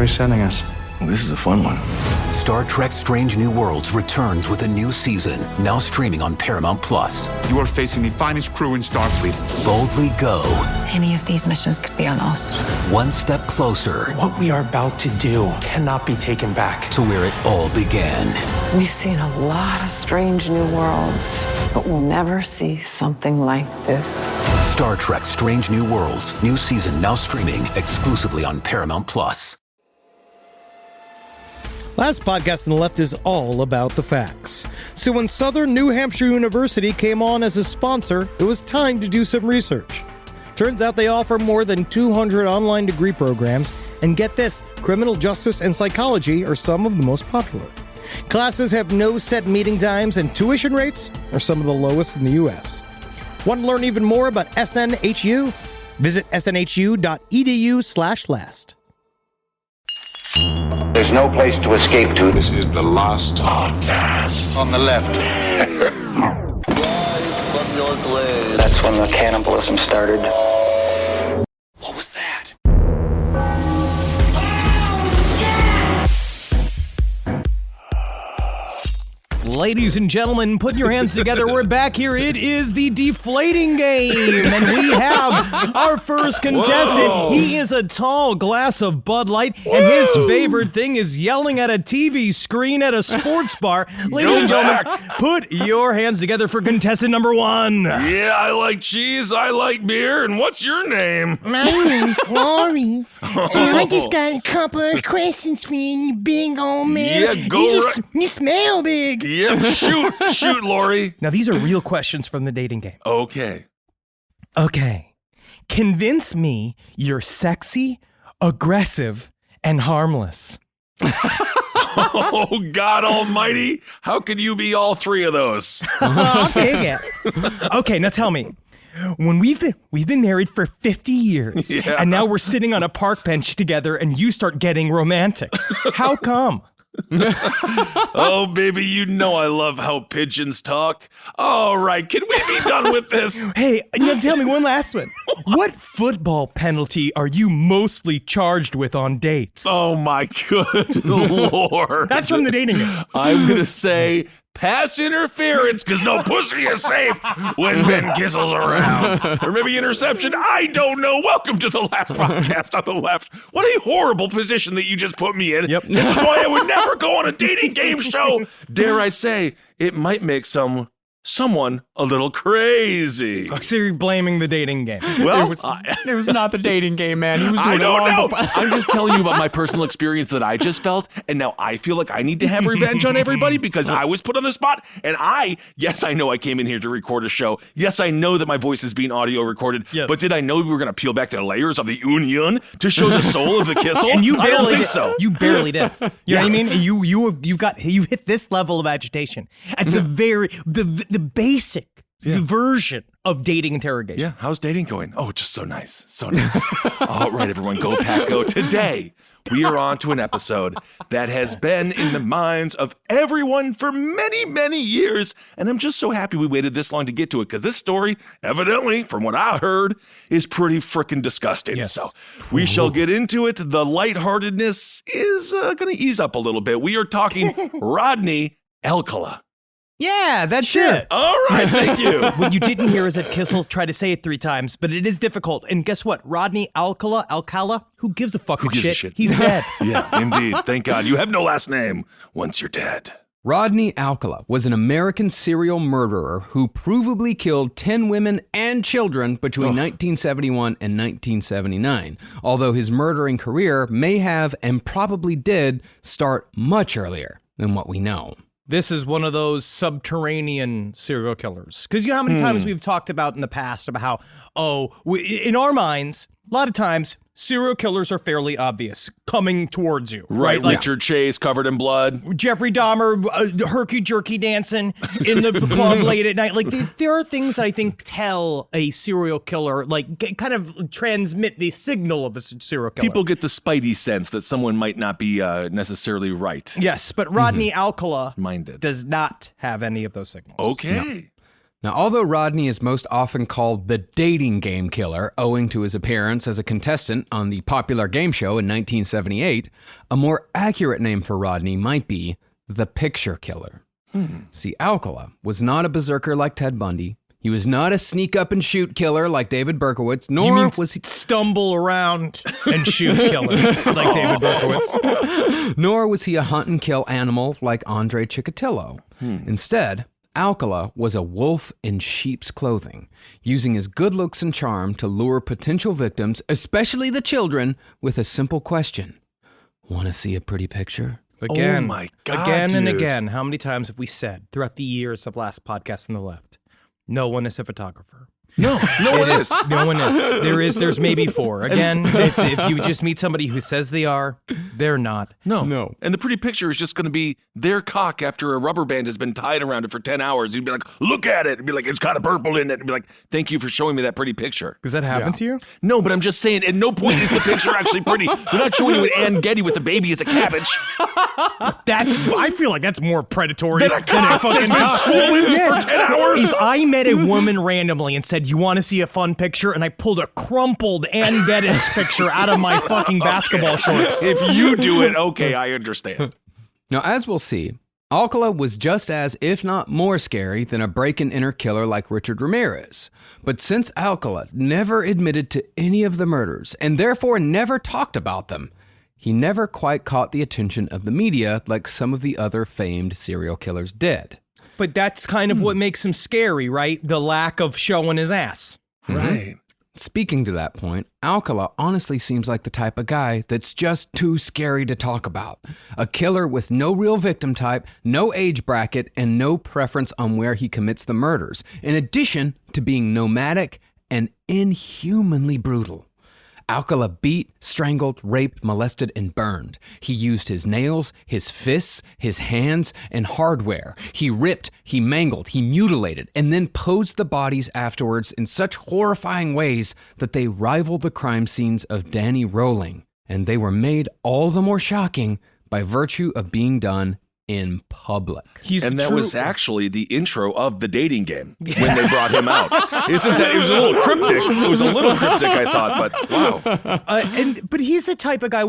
Where are you sending us? Well, this is a fun one. Star Trek Strange New Worlds returns with a new season, now streaming on Paramount+. You are facing the finest crew in Starfleet. Boldly go. Any of these missions could be on Ost. One step closer. What we are about to do cannot be taken back. To where it all began. We've seen a lot of strange new worlds, but we'll never see something like this. Star Trek Strange New Worlds. New season now streaming exclusively on Paramount+. Last podcast on the left is all about the facts. So when Southern New Hampshire University came on as a sponsor, it was time to do some research. Turns out they offer more than 200 online degree programs, and get this, criminal justice and psychology are some of the most popular. Classes have no set meeting times, and tuition rates are some of the lowest in the U.S. Want to learn even more about SNHU? Visit snhu.edu/last. There's no place to escape to. This is the last podcast. On the left. That's when the cannibalism started. What was that? Ladies and gentlemen, put your hands together. We're back here. It is the deflating game, and we have our first contestant. Whoa. He is a tall glass of Bud Light, and his favorite thing is yelling at a TV screen at a sports bar. Ladies and gentlemen, put your hands together for contestant number one. Yeah, I like cheese, I like beer, and what's your name? My name's Lori, and I just got a couple of questions for you, big old man. Yeah, go You smell big. Yeah, shoot, Lori. Now, these are real questions from the dating game. Okay. Okay. Convince me you're sexy, aggressive, and harmless. Oh, God almighty. How could you be all three of those? I'll take it. Okay, now tell me. When we've been married for 50 years, Yeah. and now we're sitting on a park bench together, and you start getting romantic. How come? Oh, baby, you know I love how pigeons talk. All right, can we be done with this? Hey, now tell me one last one. What football penalty are you mostly charged with on dates? Oh, my good Lord. That's from the dating game. I'm going to say pass interference because no pussy is safe when Ben Kissel's around. Or maybe interception. I don't know. Welcome to the last podcast on the left. What a horrible position that you just put me in. Yep. This is why I would never go on a dating game show. Dare I say, it might make someone a little crazy. So you're blaming the dating game. Well, It was not the dating game, man. He was I doing it long don't know. before. I'm just telling you about my personal experience that I just felt, and now I feel like I need to have revenge on everybody because I was put on the spot, and yes, I know I came in here to record a show. Yes, I know that my voice is being audio recorded, Yes. but did I know we were going to peel back the layers of the onion to show the soul of the Kissel? And you I don't barely think did. so. You barely did. You know what I mean? You hit this level of agitation at the the basic version of dating interrogation. Yeah, how's dating going? Oh, just so nice. So nice. All right, everyone, go pack, go. Today, we are on to an episode that has been in the minds of everyone for many, many years. And I'm just so happy we waited this long to get to it because this story, evidently, from what I heard, is pretty freaking disgusting. Yes. So we shall get into it. The lightheartedness is going to ease up a little bit. We are talking Rodney Alcala. Yeah, that's it. All right, thank you. What you didn't hear is that Kissel tried to say it 3 times, but it is difficult. And guess what? Rodney Alcala, who gives a fucking gives a shit? shit? He's dead. Yeah, indeed. Thank God. You have no last name once you're dead. Rodney Alcala was an American serial murderer who provably killed 10 women and children between 1971 and 1979, although his murdering career may have and probably did start much earlier than what we know. This is one of those subterranean serial killers. Because you know how many times we've talked about in the past about how, in our minds, a lot of times, serial killers are fairly obvious, coming towards you. Right, Like Richard Chase covered in blood. Jeffrey Dahmer, herky-jerky dancing in the club late at night. Like, there are things that I think tell a serial killer, like, kind of transmit the signal of a serial killer. People get the spidey sense that someone might not be necessarily right. Yes, but Rodney Alcala Minded. does not have any of those signals. Okay. Now, although Rodney is most often called the dating game killer owing to his appearance as a contestant on the popular game show in 1978, a more accurate name for Rodney might be the picture killer. See, Alcala was not a berserker like Ted Bundy. He was not a sneak up and shoot killer like David Berkowitz, nor was he stumble around and shoot killer like David Berkowitz. Nor was he a hunt and kill animal like Andre Chikatilo. Instead, Alcala was a wolf in sheep's clothing, using his good looks and charm to lure potential victims, especially the children, with a simple question. Want to see a pretty picture? Again, oh my God, again and dude. again, how many times have we said throughout the years of Last Podcast on the Left, no one is a photographer? No one is. No one is. There's maybe 4. Again, if you just meet somebody who says they are, they're not. No. And the pretty picture is just going to be their cock after a rubber band has been tied around it for 10 hours. You'd be like, look at it. And be like, it's got a purple in it. And be like, thank you for showing me that pretty picture. Does that happen to you? No, but I'm just saying, at no point is the picture actually pretty. They're not showing you an Ann Getty with the baby as a cabbage. I feel like that's more predatory Than a cock that's been swollen for 10 hours. If I met a woman randomly and said, you want to see a fun picture, and I pulled a crumpled Ann Geddes picture out of my fucking basketball shorts. If you do it, okay, I understand. Now, as we'll see, Alcala was just as, if not more scary than a break-and-enter killer like Richard Ramirez. But since Alcala never admitted to any of the murders, and therefore never talked about them, he never quite caught the attention of the media like some of the other famed serial killers did. But that's kind of what makes him scary, right? The lack of showing his ass. Right. Speaking to that point, Alcala honestly seems like the type of guy that's just too scary to talk about. A killer with no real victim type, no age bracket, and no preference on where he commits the murders, in addition to being nomadic and inhumanly brutal. Alcala beat, strangled, raped, molested, and burned. He used his nails, his fists, his hands, and hardware. He ripped, he mangled, he mutilated, and then posed the bodies afterwards in such horrifying ways that they rival the crime scenes of Danny Rolling. And they were made all the more shocking by virtue of being done in public. That was actually the intro of the dating game when they brought him out. Isn't that? It was a little cryptic. It was a little cryptic, I thought, but wow. But he's the type of guy,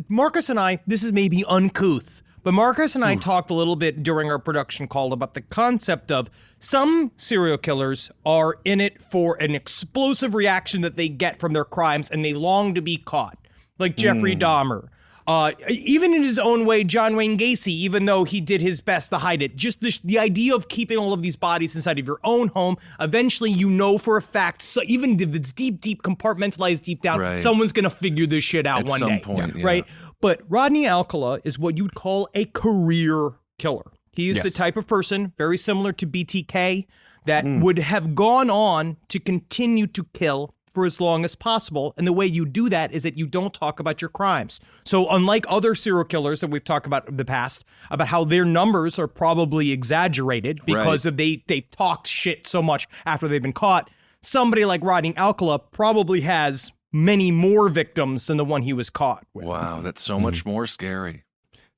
Marcus and I, this is maybe uncouth, but Marcus and I talked a little bit during our production call about the concept of some serial killers are in it for an explosive reaction that they get from their crimes and they long to be caught. Like Jeffrey Dahmer. Even in his own way, John Wayne Gacy, even though he did his best to hide it, just the idea of keeping all of these bodies inside of your own home, eventually you know for a fact, so even if it's deep compartmentalized deep down, someone's going to figure this shit out one day. At some point, right? But Rodney Alcala is what you'd call a career killer. He is the type of person, very similar to BTK, that would have gone on to continue to kill for as long as possible. And the way you do that is that you don't talk about your crimes. So unlike other serial killers that we've talked about in the past, about how their numbers are probably exaggerated because of they talked shit so much after they've been caught, somebody like Rodney Alcala probably has many more victims than the one he was caught with. Wow, that's so much more scary.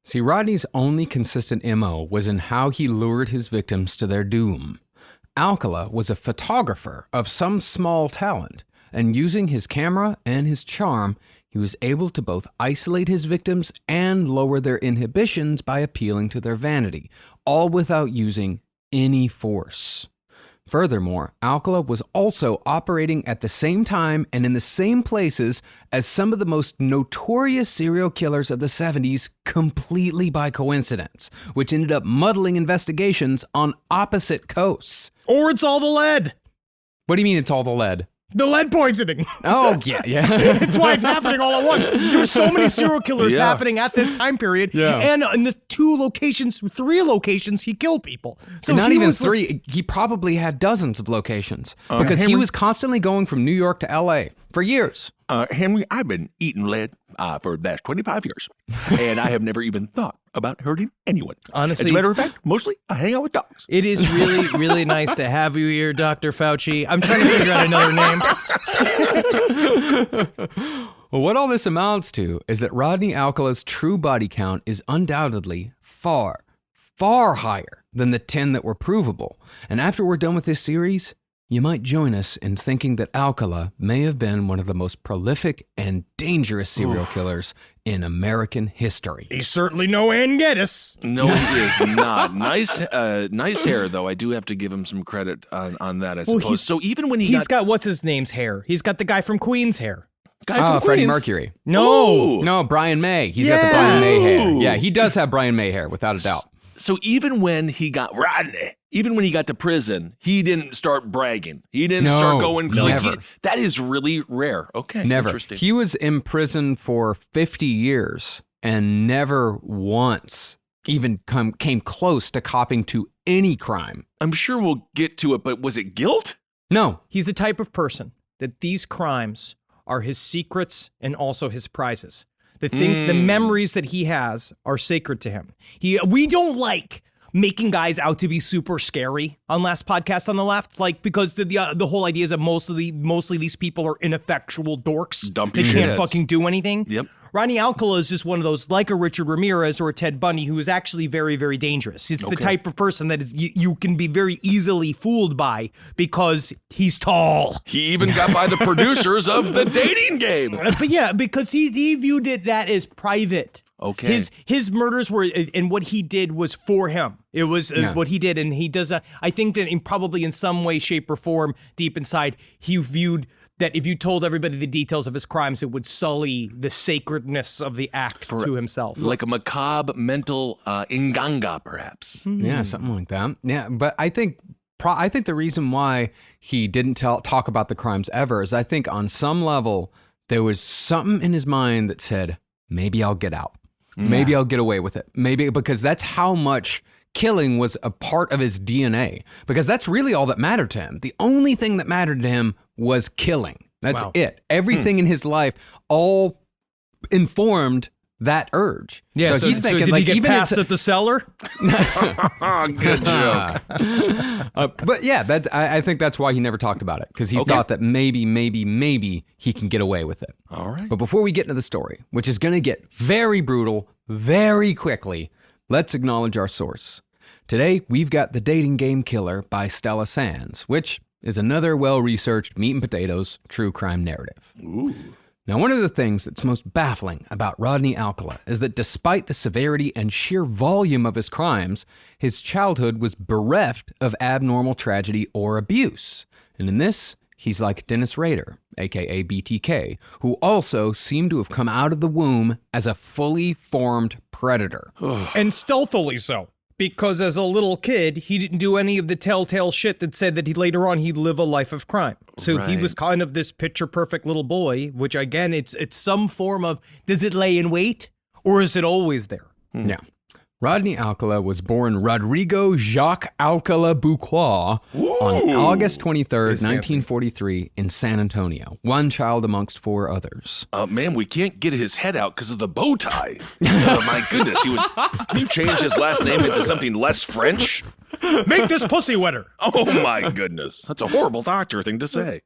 See, Rodney's only consistent MO was in how he lured his victims to their doom. Alcala was a photographer of some small talent, and using his camera and his charm, he was able to both isolate his victims and lower their inhibitions by appealing to their vanity, all without using any force. Furthermore, Alcala was also operating at the same time and in the same places as some of the most notorious serial killers of the 70s, completely by coincidence, which ended up muddling investigations on opposite coasts. Or it's all the lead. What do you mean it's all the lead? The lead poisoning. Oh, yeah. That's why it's happening all at once. There were so many serial killers happening at this time period. Yeah. And in the 3 locations, he killed people. So not even 3. He probably had dozens of locations because he was constantly going from New York to L.A. for years. Henry, I've been eating lead for the last 25 years, and I have never even thought about hurting anyone. Honestly, as a matter of fact, mostly I hang out with dogs. It is really, really nice to have you here, Dr. Fauci. I'm trying to figure out another name. Well, what all this amounts to is that Rodney Alcala's true body count is undoubtedly far, far higher than the 10 that were provable. And after we're done with this series, you might join us in thinking that Alcala may have been one of the most prolific and dangerous serial killers in American history. He's certainly no Ann Geddes. No, he is not. Nice hair, though. I do have to give him some credit on that, I suppose. So even when he's got what's his name's hair? He's got the guy from Queen's hair. Freddie Mercury. No, Brian May. He's got the Brian May hair. Yeah, he does have Brian May hair, without a doubt. So even when he got Rodney, even when he got to prison, he didn't start bragging. He didn't start going. That is really rare. Okay, never. Interesting. He was in prison for 50 years and never once even came close to copping to any crime. I'm sure we'll get to it, but was it guilt? No. He's the type of person that these crimes are his secrets and also his prizes. The things, the memories that he has are sacred to him. We don't like making guys out to be super scary on Last Podcast on the Left, like because the whole idea is that mostly these people are ineffectual dorks. They can't fucking do anything. Yep. Rodney Alcala is just one of those, like a Richard Ramirez or a Ted Bundy, who is actually very, very dangerous. It's the type of person that is you can be very easily fooled by because he's tall. He even got by the producers of The Dating Game. But yeah, because he viewed that as private. Okay. His murders were, and what he did was for him. It was what he did, and he does. I think that probably in some way, shape, or form, deep inside, he viewed that if you told everybody the details of his crimes, it would sully the sacredness of the act to himself. Like a macabre mental inganga, perhaps. Yeah, something like that. Yeah, but I think the reason why he didn't talk about the crimes ever is I think on some level there was something in his mind that said, maybe I'll get out. Maybe I'll get away with it. Maybe because that's how much killing was a part of his DNA. Because that's really all that mattered to him. The only thing that mattered to him was killing. That's it. Everything in his life all informed that urge. Yeah, so he's thinking, did he get passed at the cellar? Good joke. But yeah, I think that's why he never talked about it, because he thought that maybe he can get away with it. All right. But before we get into the story, which is going to get very brutal very quickly, let's acknowledge our source. Today, we've got The Dating Game Killer by Stella Sands, which is another well-researched meat and potatoes true crime narrative. Ooh. Now, one of the things that's most baffling about Rodney Alcala is that despite the severity and sheer volume of his crimes, his childhood was bereft of abnormal tragedy or abuse. And in this, he's like Dennis Rader, aka BTK, who also seemed to have come out of the womb as a fully formed predator. And stealthily so. Because as a little kid, he didn't do any of the telltale shit that said that later on he'd live a life of crime. So he was kind of this picture-perfect little boy, which again, it's some form of, does it lay in wait? Or is it always there? Yeah. Rodney Alcala was born Rodrigo Jacques Alcala Buquois on August 23rd, 1943 in San Antonio, one child amongst four others. Man, we can't get his head out because of the bow tie. My goodness, he changed his last name into something less French? Make this pussy wetter. Oh my goodness, that's a horrible doctor thing to say.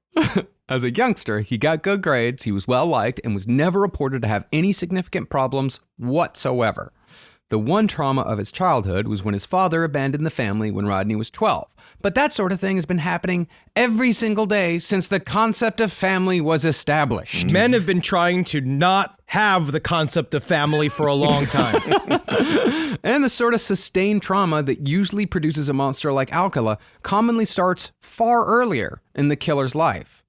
As a youngster, he got good grades, he was well-liked, and was never reported to have any significant problems whatsoever. The one trauma of his childhood was when his father abandoned the family when Rodney was 12. But that sort of thing has been happening every single day since the concept of family was established. Men have been trying to not have the concept of family for a long time. And the sort of sustained trauma that usually produces a monster like Alcala commonly starts far earlier in the killer's life.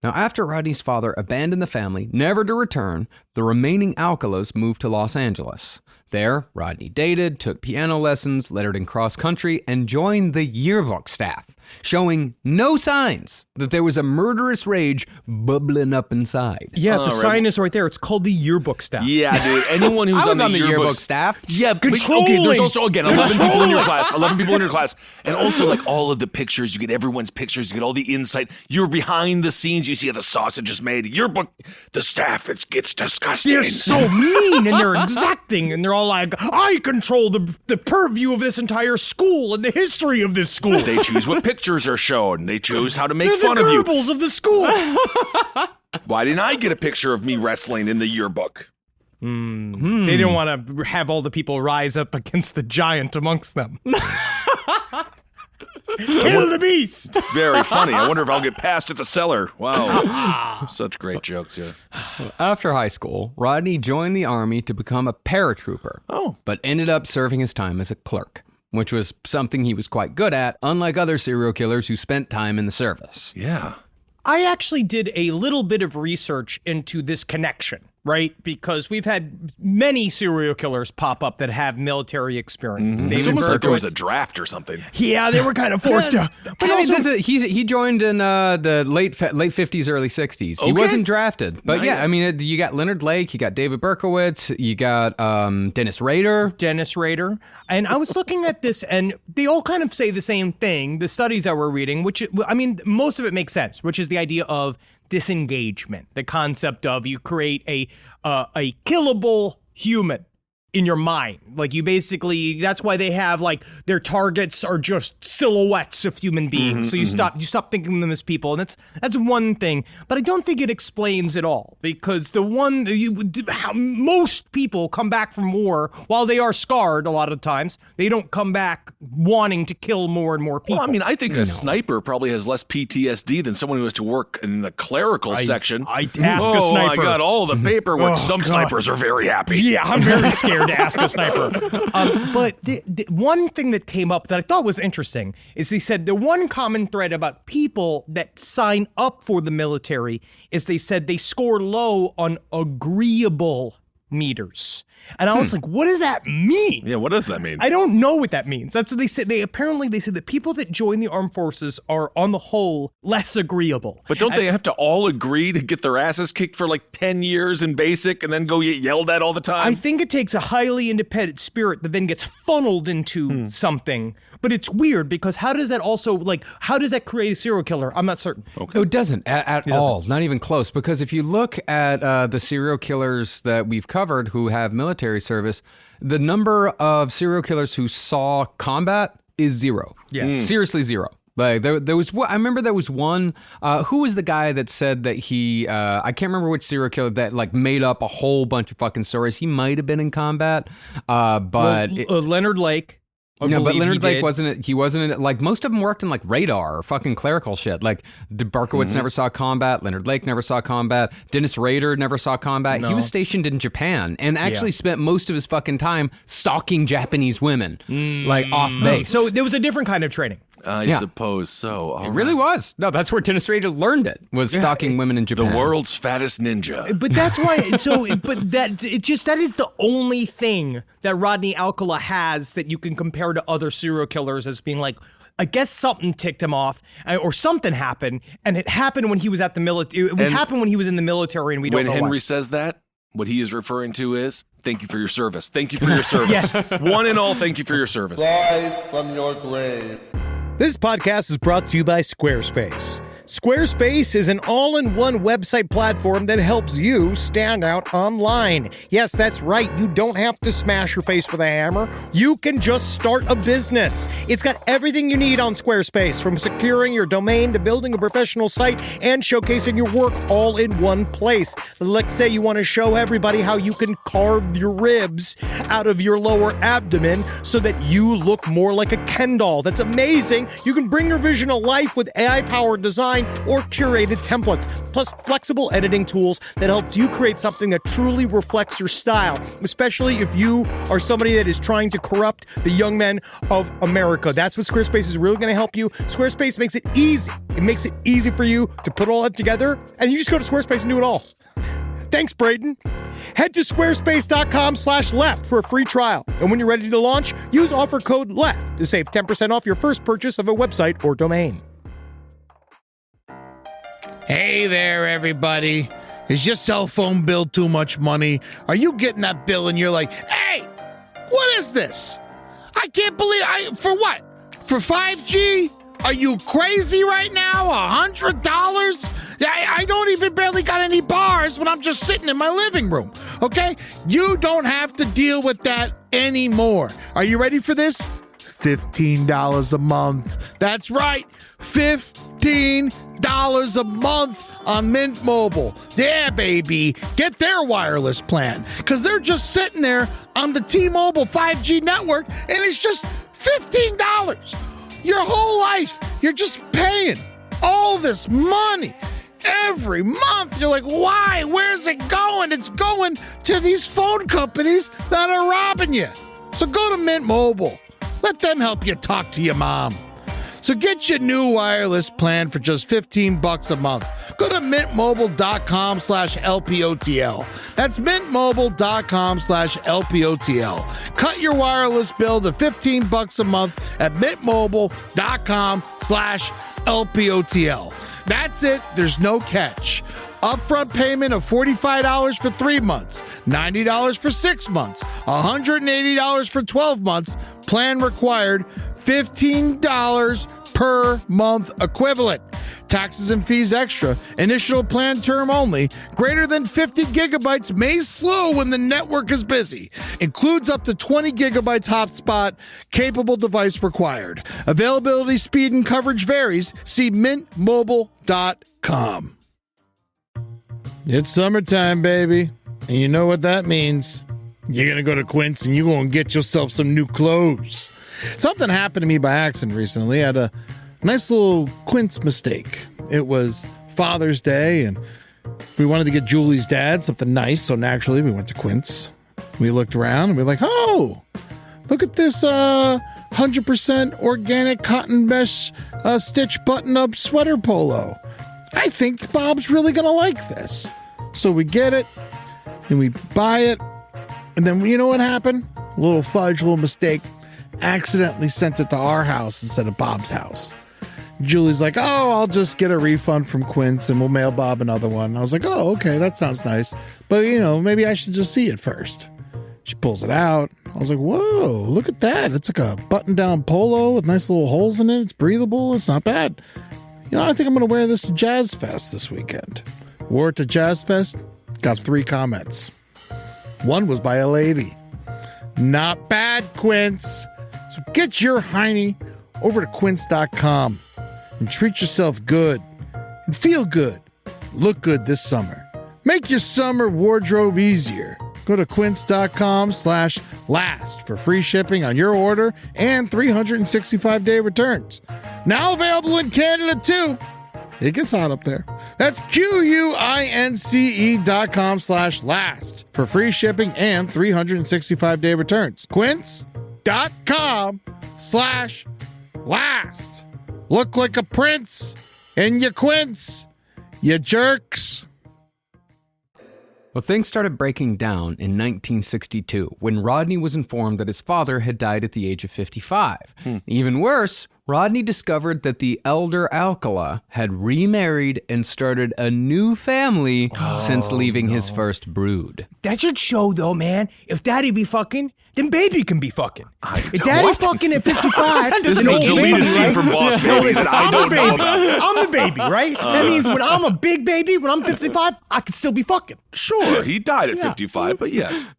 Now, after Rodney's father abandoned the family, never to return, the remaining Alcalas moved to Los Angeles. There, Rodney dated, took piano lessons, lettered in cross country, and joined the yearbook staff, showing no signs that there was a murderous rage bubbling up inside. Yeah, the sign is right there. It's called the yearbook staff. Yeah, dude. Anyone who's on the yearbook staff. Yeah, okay, there's also, again, 11 people in your class. 11 people in your class. And also, like, all of the pictures. You get everyone's pictures. You get all the insight. You're behind the scenes. You see how the sausage is made. Yearbook, the staff, it gets disgusting. They're so mean, and they're exacting, and they're all like, I control the purview of this entire school and the history of this school. They choose what pictures are shown. They choose how to make fun of you. The Goebbels of the school. Why didn't I get a picture of me wrestling in the yearbook? They didn't want to have all the people rise up against the giant amongst them. Kill the beast. Very funny. I wonder if I'll get passed at the cellar. Wow. Such great jokes here. After high school, Rodney joined the Army to become a paratrooper. But ended up serving his time as a clerk, which was something he was quite good at, unlike other serial killers who spent time in the service. Yeah. I actually did a little bit of research into this connection, right? Because we've had many serial killers pop up that have military experience. It's almost like there was a draft or something. Yeah, they were kind of forced to. But also, he joined in the late 50s, early 60s. He wasn't drafted. But yeah, I mean, you got Leonard Lake, you got David Berkowitz, you got Dennis Rader. And I was looking at this, and they all kind of say the same thing, the studies that we're reading, which, I mean, most of it makes sense, which is the idea of disengagement, the concept of you create a killable human in your mind. Like you basically, that's why they have like their targets are just silhouettes of human beings. So you stop thinking of them as people, and that's one thing. But I don't think it explains it all, because how most people come back from war while they are scarred. A lot of times they don't come back wanting to kill more and more people. Well, I mean, I think a sniper probably has less PTSD than someone who has to work in the clerical section. I ask a sniper. I got all the paperwork. Some snipers are very happy. Yeah, I'm very scared to ask a sniper. But the one thing that came up that I thought was interesting is they said the one common thread about people that sign up for the military is they said they score low on agreeable meters. And I was like, what does that mean? Yeah, what does that mean? I don't know what that means. That's what they said. They said that people that join the armed forces are, on the whole, less agreeable. But don't they have to all agree to get their asses kicked for like 10 years in basic and then go get yelled at all the time? I think it takes a highly independent spirit that then gets funneled into something. But it's weird, because how does that create a serial killer? I'm not certain. Okay. No, it doesn't at all. Not even close. Because if you look at the serial killers that we've covered who have military service, the number of serial killers who saw combat is zero. Yeah. Seriously zero. Like there was, I remember there was one, who was the guy that said that he, I can't remember which serial killer that like made up a whole bunch of fucking stories. He might have been in combat, but Leonard Lake. No, but Leonard Lake he wasn't in it. Like most of them worked in like radar or fucking clerical shit. Like Berkowitz never saw combat. Leonard Lake never saw combat. Dennis Rader never saw combat. No. He was stationed in Japan and actually spent most of his fucking time stalking Japanese women, like off base. So there was a different kind of training. I suppose so. It really was. No, that's where Dennis Rader learned it, was stalking women in Japan. The world's fattest ninja. But that's why, that is the only thing that Rodney Alcala has that you can compare to other serial killers as being like, I guess something ticked him off, or something happened, and it happened when he was at the military. It happened when he was in the military, and we don't know when Henry why. says that, what he is referring to is, thank you for your service. Thank you for your service. Yes. One and all, thank you for your service. Rise from your grave. This podcast is brought to you by Squarespace. Squarespace is an all-in-one website platform that helps you stand out online. Yes, that's right. You don't have to smash your face with a hammer. You can just start a business. It's got everything you need on Squarespace, from securing your domain to building a professional site and showcasing your work all in one place. Let's say you want to show everybody how you can carve your ribs out of your lower abdomen so that you look more like a Ken doll. That's amazing. You can bring your vision to life with AI-powered design or curated templates, plus flexible editing tools that helps you create something that truly reflects your style, especially if you are somebody that is trying to corrupt the young men of America. That's what Squarespace is really going to help you. Squarespace makes it easy. It makes it easy for you to put all that together, and you just go to Squarespace and do it all. Thanks, Braden. Head to squarespace.com/left for a free trial. And when you're ready to launch, use offer code LEFT to save 10% off your first purchase of a website or domain. Hey there, everybody. Is your cell phone bill too much money? Are you getting that bill and you're like, hey, what is this? I can't believe for what? For 5G? Are you crazy right now? $100? I don't even barely got any bars when I'm just sitting in my living room, okay? You don't have to deal with that anymore. Are you ready for this? $15 a month. That's right, $15 a month on Mint Mobile. Yeah, baby. Get their wireless plan, because they're just sitting there on the T-Mobile 5G network, and it's just $15. Your whole life, you're just paying all this money every month. You're like, why? Where's it going? It's going to these phone companies that are robbing you. So go to Mint Mobile. Let them help you talk to your mom. So get your new wireless plan for just $15 a month. Go to mintmobile.com/LPOTL. That's mintmobile.com/LPOTL. Cut your wireless bill to $15 a month at mintmobile.com/LPOTL. That's it. There's no catch. Upfront payment of $45 for 3 months, $90 for 6 months, $180 for 12 months. Plan required, $15 per month equivalent. Taxes and fees extra. Initial plan term only. Greater than 50 gigabytes may slow when the network is busy. Includes up to 20 gigabytes hotspot. Capable device required. Availability, speed, and coverage varies. See mintmobile.com. It's summertime, baby. And you know what that means. You're going to go to Quince and you're going to get yourself some new clothes. Something happened to me by accident recently. I had a nice little Quince mistake. It was Father's Day, and we wanted to get Julie's dad something nice, so naturally we went to Quince. We looked around, and we were like, oh, look at this 100% organic cotton mesh stitch button-up sweater polo. I think Bob's really going to like this. So we get it, and we buy it, and then you know what happened? A little fudge, a little mistake. Accidentally sent it to our house instead of Bob's house. Julie's like, oh, I'll just get a refund from Quince and we'll mail Bob another one. I was like, oh, okay, that sounds nice. But, maybe I should just see it first. She pulls it out. I was like, whoa, look at that. It's like a button-down polo with nice little holes in it. It's breathable. It's not bad. I think I'm going to wear this to Jazz Fest this weekend. Wore it to Jazz Fest. Got 3 comments. One was by a lady. Not bad, Quince. So get your hiney over to quince.com and treat yourself good and feel good. Look good this summer. Make your summer wardrobe easier. Go to quince.com/last for free shipping on your order and 365-day returns. Now available in Canada too. It gets hot up there. That's QUINCE.com/last for free shipping and 365-day returns. Quince.com/last. Look like a prince in your Quince, you jerks. Well, things started breaking down in 1962 when Rodney was informed that his father had died at the age of 55. Even worse, Rodney discovered that the elder Alcala had remarried and started a new family since leaving his first brood. That should show, though, man. If daddy be fucking, then baby can be fucking. If daddy fucking at 55, this is a deleted scene from Boss Baby that I don't know about. I'm the baby, right? That means when I'm a big baby, when I'm 55, I can still be fucking. Sure, he died at 55, but yes.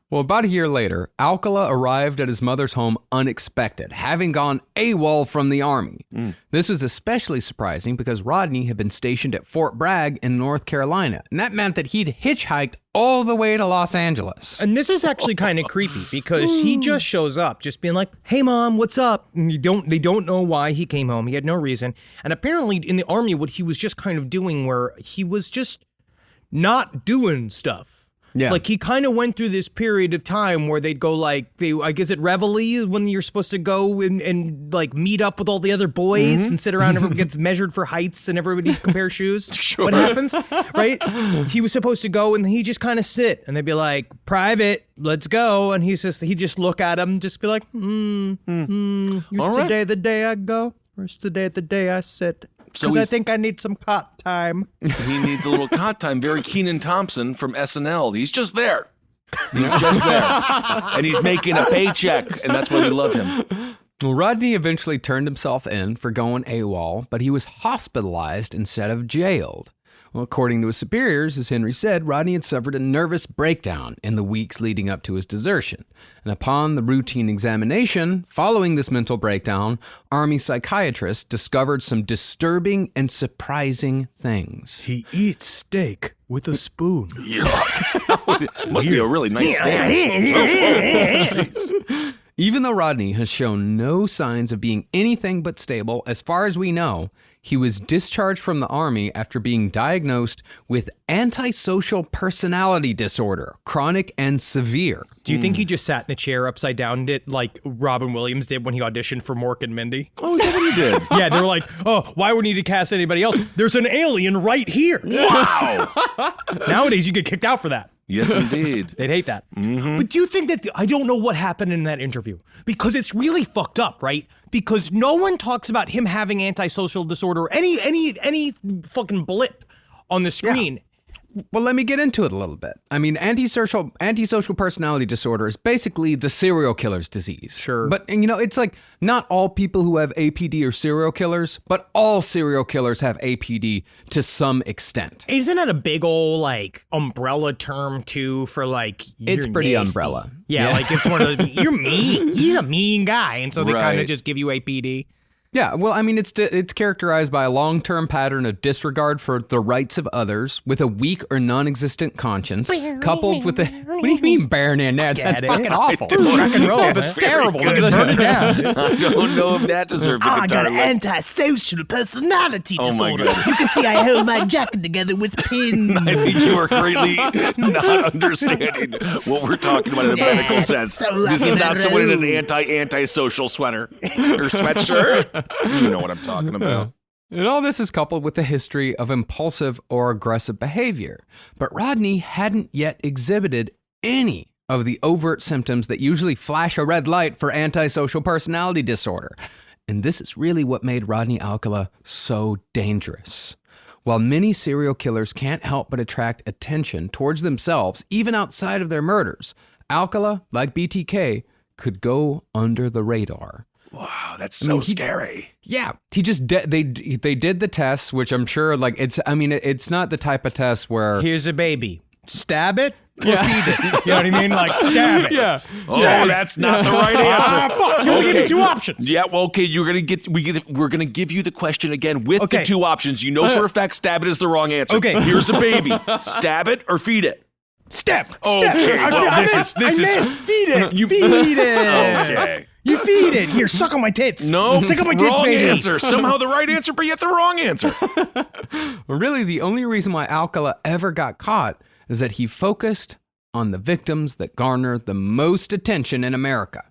Well, about a year later, Alcala arrived at his mother's home unexpected, having gone AWOL from the army. This was especially surprising because Rodney had been stationed at Fort Bragg in North Carolina, and that meant that he'd hitchhiked all the way to Los Angeles. And this is actually kind of creepy because he just shows up, just being like, hey, Mom, what's up? And they don't know why he came home. He had no reason. And apparently in the army, what he was just kind of doing where he was just not doing stuff. Yeah. Like he kind of went through this period of time where they'd go I guess at Reveille when you're supposed to go and like meet up with all the other boys and sit around. Everyone gets measured for heights and everybody compares shoes. Sure. What happens, right? He was supposed to go and he just kind of sit and they'd be like, private, let's go. And he'd just look at him, just be like, Is today the day I go? Or is today the day I sit? Because I think I need some cot time. He needs a little cot time. Very Kenan Thompson from SNL. He's just there. He's just there. And he's making a paycheck, and that's why we love him. Well, Rodney eventually turned himself in for going AWOL, but he was hospitalized instead of jailed. Well, according to his superiors, as Henry said, Rodney had suffered a nervous breakdown in the weeks leading up to his desertion. And upon the routine examination following this mental breakdown, Army psychiatrists discovered some disturbing and surprising things. He eats steak with a spoon. Yuck. Must be a really nice steak. Even though Rodney has shown no signs of being anything but stable, as far as we know, he was discharged from the Army after being diagnosed with antisocial personality disorder, chronic and severe. Do you think he just sat in a chair upside down, did like Robin Williams did when he auditioned for Mork and Mindy? Oh, is that what he did? Yeah, they were like, oh, why would we need to cast anybody else? There's an alien right here. Wow. Nowadays, you get kicked out for that. Yes, indeed. They'd hate that. Mm-hmm. But do you think that, I don't know what happened in that interview, because it's really fucked up, right? Because no one talks about him having antisocial disorder or any fucking blip on the screen. Yeah. Well, let me get into it a little bit. I mean, antisocial personality disorder is basically the serial killer's disease. Sure. But, and, it's like not all people who have APD are serial killers, but all serial killers have APD to some extent. Isn't that a big old, like, umbrella term, too, for, like, it's pretty nasty. umbrella. Yeah, like, it's one of the, you're mean. He's a mean guy. And so they kind of just give you APD. Yeah, well, I mean, it's characterized by a long-term pattern of disregard for the rights of others, with a weak or non-existent conscience, coupled with a... What do you mean, baronet? That's fucking awful. Rock and roll, that's terrible. Let's burn it down. I don't know if that deserves a guitar. I got an antisocial personality disorder. God. You can see I hold my jacket together with pins. I think you are greatly not understanding what we're talking about in a medical sense. So This is not someone in an room. antisocial sweater or sweatshirt. You know what I'm talking about. And all this is coupled with a history of impulsive or aggressive behavior. But Rodney hadn't yet exhibited any of the overt symptoms that usually flash a red light for antisocial personality disorder. And this is really what made Rodney Alcala so dangerous. While many serial killers can't help but attract attention towards themselves, even outside of their murders, Alcala, like BTK, could go under the radar. Wow, that's so scary. Yeah, he just they did the tests, which I'm sure it's not the type of test where Here's a baby. Stab it or feed it. You know what I mean? Like, stab it. Yeah. Oh, that's not the right answer. Fuck, you only give 2 options. Yeah, well, okay, we're gonna give you the question again with the 2 options. You know for a fact stab it is the wrong answer. Okay. Here's a baby. Stab it or feed it. Stab. Okay, well, this is feed it. You feed it. Okay. You feed it. Here, suck on my tits. No, suck on my tits, wrong baby. answer. Somehow the right answer, but yet the wrong answer. Really, the only reason why Alcala ever got caught is that he focused on the victims that garner the most attention in America.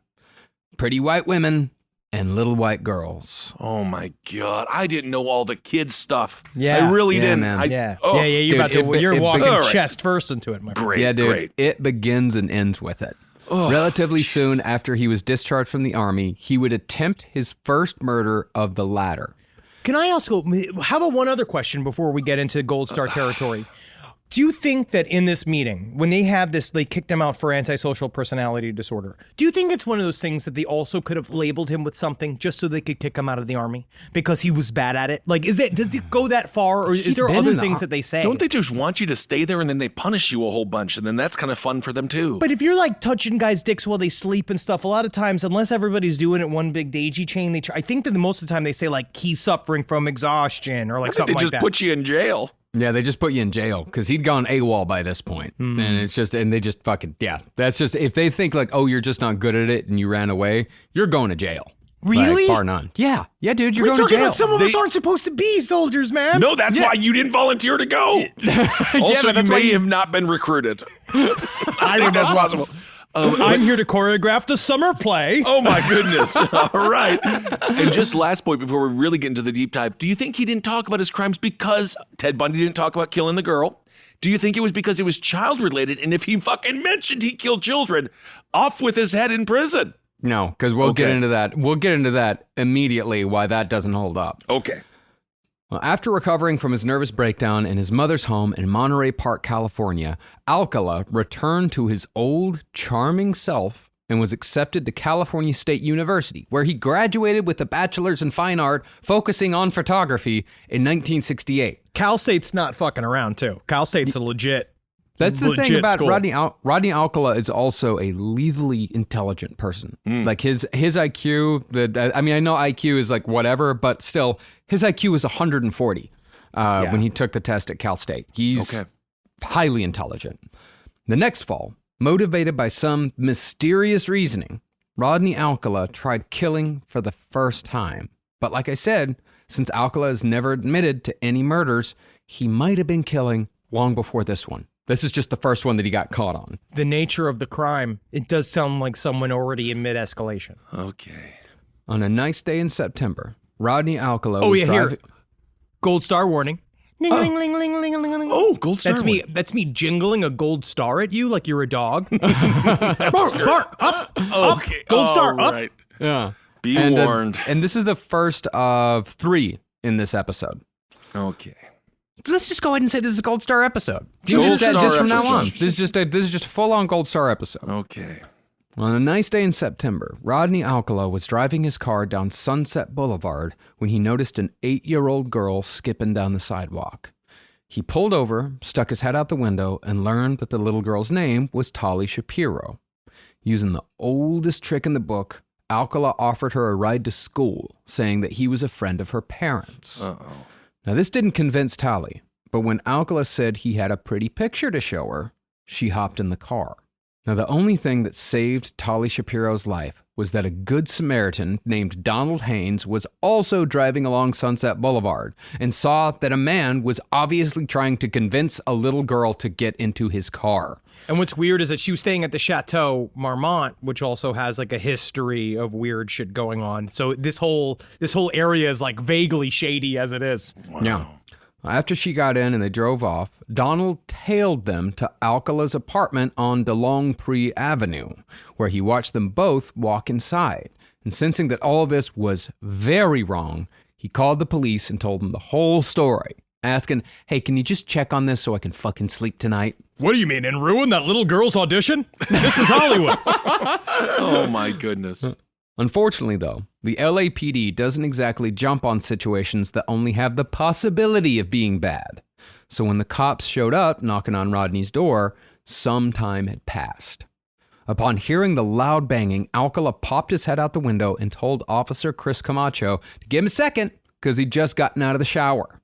Pretty white women and little white girls. Oh my God. I didn't know all the kids stuff. Yeah. I really didn't. Man. You're walking Dude, chest first into it, my friend. Great, yeah, dude. great. It begins and ends with it. Oh, Relatively soon after he was discharged from the Army, he would attempt his first murder of the latter. Can I also, how about one other question before we get into Gold Star territory? Do you think that in this meeting, when they had this, they kicked him out for antisocial personality disorder, do you think it's one of those things that they also could have labeled him with something just so they could kick him out of the Army because he was bad at it? Like, does it go that far, or is there other things that they say? Don't they just want you to stay there and then they punish you a whole bunch, and then that's kind of fun for them too? But if you're like touching guys' dicks while they sleep and stuff, a lot of times, unless everybody's doing it one big daisy chain, I think that most of the time they say like he's suffering from exhaustion or like something like that. They just put you in jail. Yeah, they just put you in jail because he'd gone AWOL by this point. And they just fucking, that's just, if they think like, oh, you're just not good at it and you ran away, you're going to jail. Really? Like, bar none. Yeah, dude, you're We're going to talking jail. about some of us aren't supposed to be soldiers, man. No, that's why you didn't volunteer to go. Also, you may have not been recruited. I think that's possible. I'm here to choreograph the summer play. Oh my goodness. All right. And just last point before we really get into the deep dive, do you think he didn't talk about his crimes because Ted Bundy didn't talk about killing the girl? Do you think it was because it was child related? And if he fucking mentioned he killed children, off with his head in prison. No, because we'll get into that. We'll get into that immediately, why that doesn't hold up. Okay. Well, after recovering from his nervous breakdown in his mother's home in Monterey Park, California, Alcala returned to his old, charming self and was accepted to California State University, where he graduated with a bachelor's in fine art, focusing on photography in 1968. Cal State's not fucking around, too. Cal State's a legit That's the thing about school. Rodney Alcala is also a lethally intelligent person. Like his IQ, I know IQ is like whatever, but still, his IQ was 140 when he took the test at Cal State. He's highly intelligent. The next fall, motivated by some mysterious reasoning, Rodney Alcala tried killing for the first time. But like I said, since Alcala has never admitted to any murders, he might have been killing long before this one. This is just the first one that he got caught on. The nature of the crime, it does sound like someone already in mid-escalation. Okay. On a nice day in September, Rodney Alcala was driving... Here. Gold star warning. Oh, gold star. That's me jingling a gold star at you like you're a dog. Bark, up, Okay. gold star, up. Right. Yeah. Be and, warned. And this is the first of 3 in this episode. Okay. Let's just go ahead and say this is a gold star episode. Gold star just from now episode. on. This is just a full-on gold star episode. Okay. On a nice day in September, Rodney Alcala was driving his car down Sunset Boulevard when he noticed an 8-year-old girl skipping down the sidewalk. He pulled over, stuck his head out the window, and learned that the little girl's name was Tali Shapiro. Using the oldest trick in the book, Alcala offered her a ride to school, saying that he was a friend of her parents. Uh-oh. Now, this didn't convince Tali, but when Alcala said he had a pretty picture to show her, she hopped in the car. Now, the only thing that saved Tali Shapiro's life was that a good Samaritan named Donald Haynes was also driving along Sunset Boulevard and saw that a man was obviously trying to convince a little girl to get into his car. And what's weird is that she was staying at the Chateau Marmont, which also has like a history of weird shit going on. So this whole area is like vaguely shady as it is. Wow. Yeah. After she got in and they drove off, Donald tailed them to Alcala's apartment on de Longpre Avenue, where he watched them both walk inside. And sensing that all of this was very wrong, he called the police and told them the whole story, asking, hey, can you just check on this so I can fucking sleep tonight? What do you mean, and ruin that little girl's audition? This is Hollywood. Oh, my goodness. Unfortunately, though, the LAPD doesn't exactly jump on situations that only have the possibility of being bad. So when the cops showed up knocking on Rodney's door, some time had passed. Upon hearing the loud banging, Alcala popped his head out the window and told Officer Chris Camacho to give him a second because he'd just gotten out of the shower.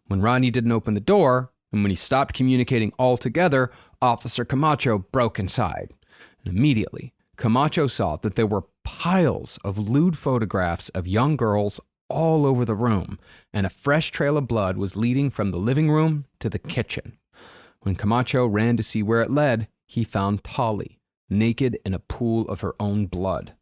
When Rodney didn't open the door, and when he stopped communicating altogether, Officer Camacho broke inside. And immediately, Camacho saw that there were piles of lewd photographs of young girls all over the room, and a fresh trail of blood was leading from the living room to the kitchen. When Camacho ran to see where it led, he found Tali, naked in a pool of her own blood.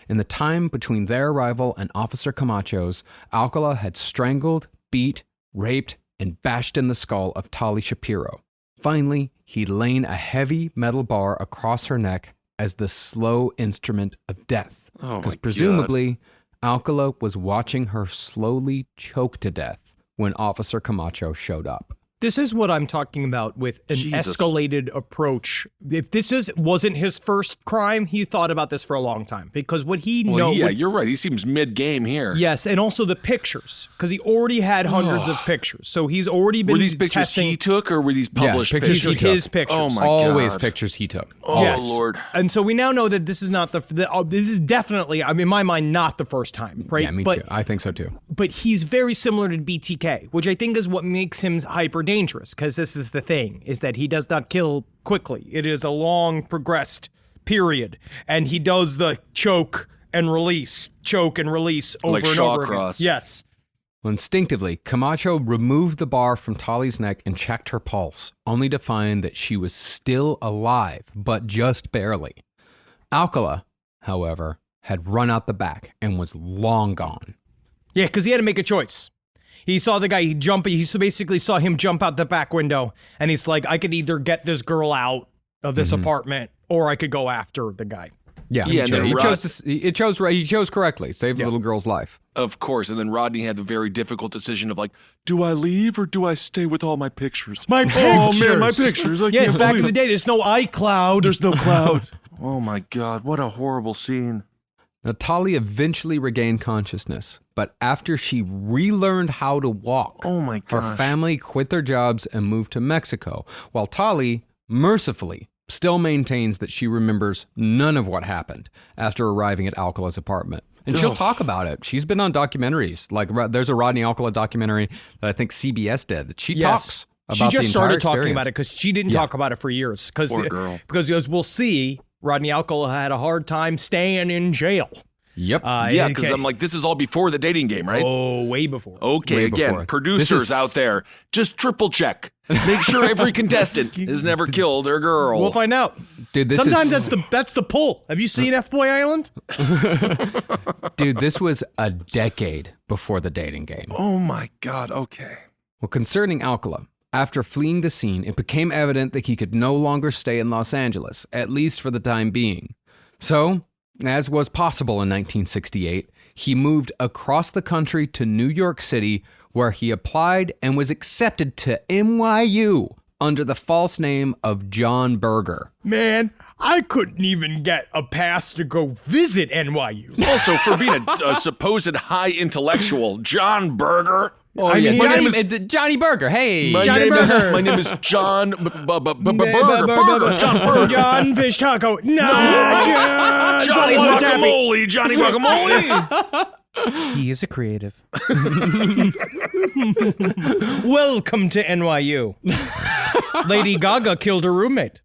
In the time between their arrival and Officer Camacho's, Alcala had strangled, beat, raped, and bashed in the skull of Tali Shapiro. Finally, he'd lain a heavy metal bar across her neck as the slow instrument of death. Oh, because my presumably, Alcala was watching her slowly choke to death when Officer Camacho showed up. This is what I'm talking about with an escalated approach. If this wasn't his first crime, he thought about this for a long time because what he knows. Yeah, you're right. He seems mid-game here. Yes, and also the pictures because he already had hundreds of pictures, so he's already been. Were these pictures testing. he took, or were these published pictures pictures? His pictures. Oh my Always God. pictures he took. Oh Yes. Lord. And so we now know that this is not this is definitely, I mean, in my mind, not the first time, right? Yeah, me too. I think so too. But he's very similar to BTK, which I think is what makes him hyper dangerous because this is the thing, is that he does not kill quickly. It is a long progressed period. And he does the choke and release over Like and over again. Shawcross. Yes. Instinctively, Camacho removed the bar from Tali's neck and checked her pulse, only to find that she was still alive, but just barely. Alcala, however, had run out the back and was long gone. Yeah, because he had to make a choice. He saw the guy he basically saw him jump out the back window, and he's like, I could either get this girl out of this apartment, or I could go after the guy. Yeah, Yeah, he chose correctly. Saved the little girl's life. Of course. And then Rodney had the very difficult decision of like, do I leave or do I stay with all my pictures? My pictures! Oh man, my pictures. I Yeah, can't it's back in believe the day. There's no iCloud. There's no cloud. Oh my God, what a horrible scene. Now, Tali eventually regained consciousness, but after she relearned how to walk, Oh my her gosh. family quit their jobs and moved to Mexico, while Tali, mercifully, still maintains that she remembers none of what happened after arriving at Alcala's apartment. And she'll talk about it. She's been on documentaries. Like, there's a Rodney Alcala documentary that I think CBS did that she talks about. She just the entire started talking experience. about it because she didn't talk about it for years. Poor girl. Because as we'll see, Rodney Alcala had a hard time staying in jail. Yep. Yeah, because I'm like, this is all before the dating game, right? Oh, way before. Okay, Way again, before. producers out there, just triple check. Make sure every contestant has never killed their girl. We'll find out. Dude, Sometimes that's the pull. Have you seen F-Boy Island? Dude, this was a decade before the dating game. Oh my God, okay. Well, concerning Alcala, after fleeing the scene, it became evident that he could no longer stay in Los Angeles, at least for the time being. So, as was possible in 1968, he moved across the country to New York City, where he applied and was accepted to NYU under the false name of John Berger. Man, I couldn't even get a pass to go visit NYU. Also, for being a supposed high intellectual, John Berger. Oh, I yeah, mean, Johnny Berger. Hey, My Johnny Berger. name is John Burger. John Fish Taco. Nah, John. Johnny Saltwater Taffy. Guacamole. Johnny Guacamole. He is a creative. Welcome to NYU. Lady Gaga killed her roommate.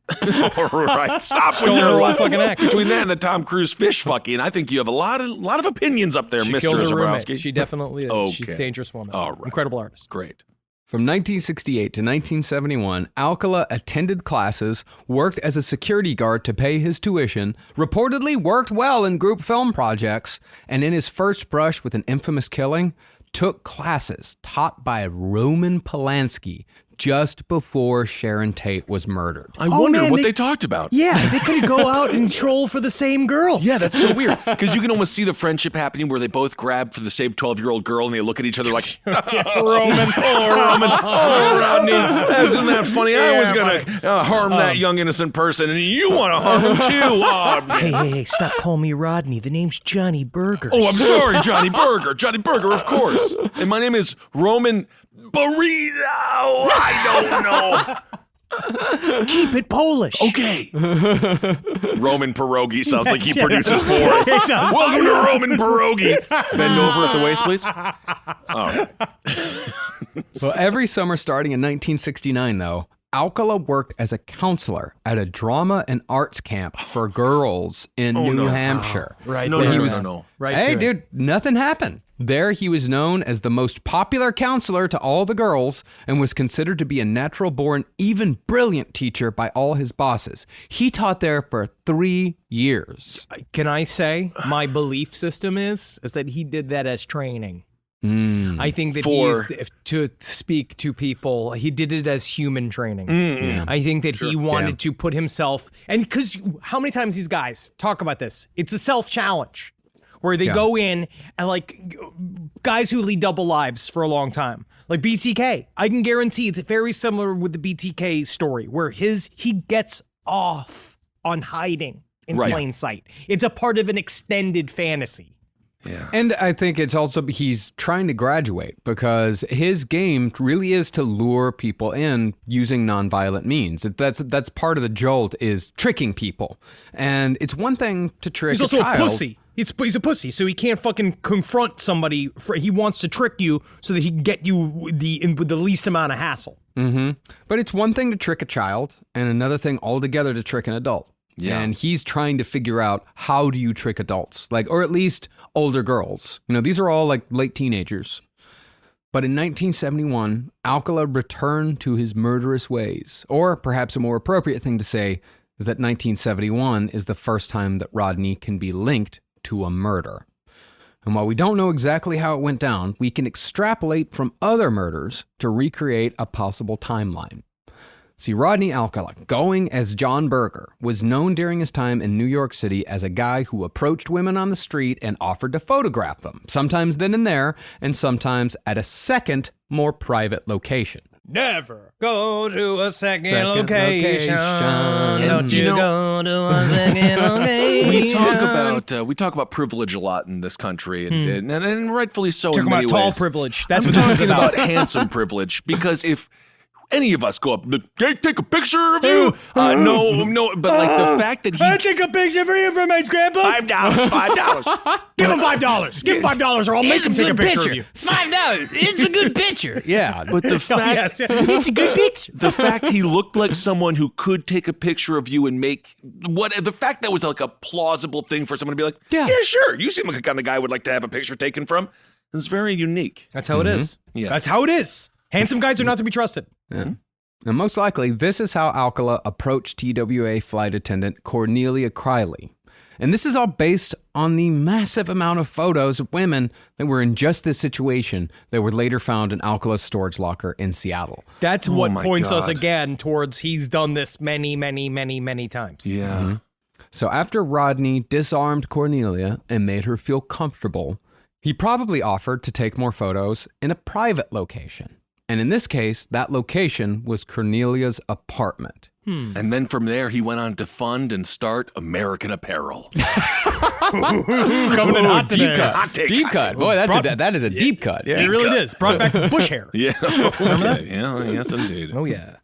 All right, stop Stole with her your whole fucking act. Between that and the Tom Cruise fish fucking, I think you have a lot of opinions up there, She Mr. killed her roommate. Zabrowski. She definitely is. Okay. She's a dangerous woman. All right. Incredible artist. Great. From 1968 to 1971, Alcala attended classes, worked as a security guard to pay his tuition, reportedly worked well in group film projects, and in his first brush with an infamous killing, took classes taught by Roman Polanski just before Sharon Tate was murdered. I wonder man, what they talked about. Yeah, they could go out and troll for the same girls. Yeah, that's so weird. Because you can almost see the friendship happening where they both grab for the same 12-year-old girl and they look at each other like, Roman. oh, Rodney, isn't that funny? I was going to harm that young innocent person and you want to harm him too. Oh, Hey, stop calling me Rodney. The name's Johnny Burger. oh, I'm sorry, Johnny Burger. Johnny Burger, of course. And my name is Roman Burrito. I don't know. Keep it Polish. Okay. Roman pierogi sounds like he Yeah, produces four. it does. Welcome to Roman pierogi. Bend over at the waist, please. All right. Well, every summer starting in 1969, though, Alcala worked as a counselor at a drama and arts camp for girls in New Hampshire. Right. No, Where no, he no, was- no, no. Right. Hey, to it. dude, nothing happened. There, he was known as the most popular counselor to all the girls and was considered to be a natural-born, even brilliant teacher by all his bosses. He taught there for 3 years. Can I say my belief system is that he did that as training. I think that to speak to people, he did it as human training. I think that he wanted to put himself, and because how many times these guys talk about this? It's a self-challenge where they go in and like guys who lead double lives for a long time. Like BTK, I can guarantee it's very similar with the BTK story where he gets off on hiding in plain sight. It's a part of an extended fantasy. Yeah. And I think it's also he's trying to graduate because his game really is to lure people in using nonviolent means. That's part of the jolt is tricking people. And it's one thing to trick He's also a child. a pussy. He's a pussy, so he can't fucking confront somebody. He wants to trick you so that he can get you with the least amount of hassle. Mm-hmm. But it's one thing to trick a child and another thing altogether to trick an adult. Yeah. And he's trying to figure out how do you trick adults, or at least older girls. These are all like late teenagers. But in 1971, Alcala returned to his murderous ways. Or perhaps a more appropriate thing to say is that 1971 is the first time that Rodney can be linked to a murder. And while we don't know exactly how it went down, we can extrapolate from other murders to recreate a possible timeline. See, Rodney Alcala, going as John Berger, was known during his time in New York City as a guy who approached women on the street and offered to photograph them, sometimes then and there, and sometimes at a second, more private location. Never go to a second location. Don't you go to a second location. We talk about privilege a lot in this country, and rightfully so. Talking in many about tall ways. privilege. That's I'm what this is talking about. handsome privilege, because if any of us go up, hey, take a picture of you. No, but like the fact that I take a picture for you from my scrapbook. $5. Give him $5. Give him $5, or I'll make him take a picture of you. $5. It's a good picture. Yeah. But the fact, it's a good picture. the fact he looked like someone who could take a picture of you and make the fact that was like a plausible thing for someone to be like, yeah, sure, you seem like the kind of guy I would like to have a picture taken from. It's very unique. That's how it is. Yes. That's how it is. Handsome guys are not to be trusted. Yeah. And most likely, this is how Alcala approached TWA flight attendant Cornelia Criley. And this is all based on the massive amount of photos of women that were in just this situation that were later found in Alcala's storage locker in Seattle. That's what points us again towards he's done this many, many, many, many times. Yeah. Mm-hmm. So after Rodney disarmed Cornelia and made her feel comfortable, he probably offered to take more photos in a private location. And in this case, that location was Cornelia's apartment. And then from there, he went on to fund and start American Apparel. Coming in hot today. Deep cut. Boy, that is a deep cut. Yeah. It really is. Brought back bush hair. Yeah. Remember that? Yeah, yes, indeed. Oh, yeah.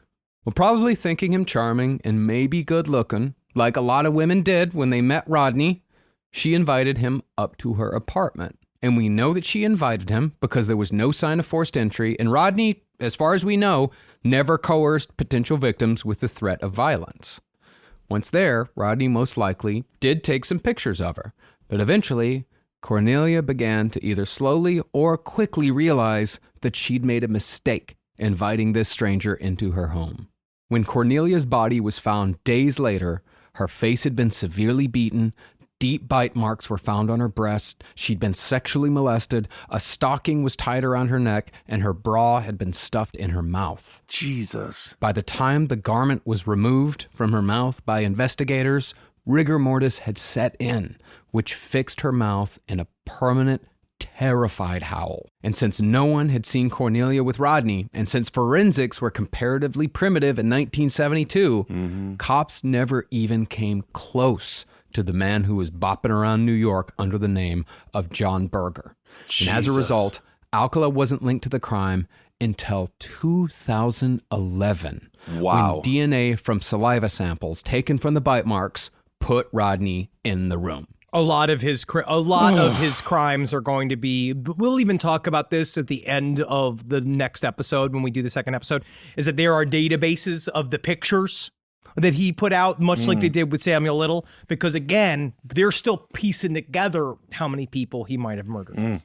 Well, probably thinking him charming and maybe good looking, like a lot of women did when they met Rodney, she invited him up to her apartment. And we know that she invited him because there was no sign of forced entry, and Rodney, as far as we know, never coerced potential victims with the threat of violence. Once there, Rodney most likely did take some pictures of her, but eventually, Cornelia began to either slowly or quickly realize that she'd made a mistake inviting this stranger into her home. When Cornelia's body was found days later, her face had been severely beaten. Deep bite marks were found on her breast. She'd been sexually molested. A stocking was tied around her neck, and her bra had been stuffed in her mouth. Jesus. By the time the garment was removed from her mouth by investigators, rigor mortis had set in, which fixed her mouth in a permanent, terrified howl. And since no one had seen Cornelia with Rodney, and since forensics were comparatively primitive in 1972, cops never even came close to the man who was bopping around New York under the name of John Berger. And as a result, Alcala wasn't linked to the crime until 2011. Wow. When DNA from saliva samples taken from the bite marks put Rodney in the room. A lot of his crimes are going to be, we'll even talk about this at the end of the next episode when we do the second episode, is that there are databases of the pictures that he put out, much like they did with Samuel Little, because again, they're still piecing together how many people he might have murdered.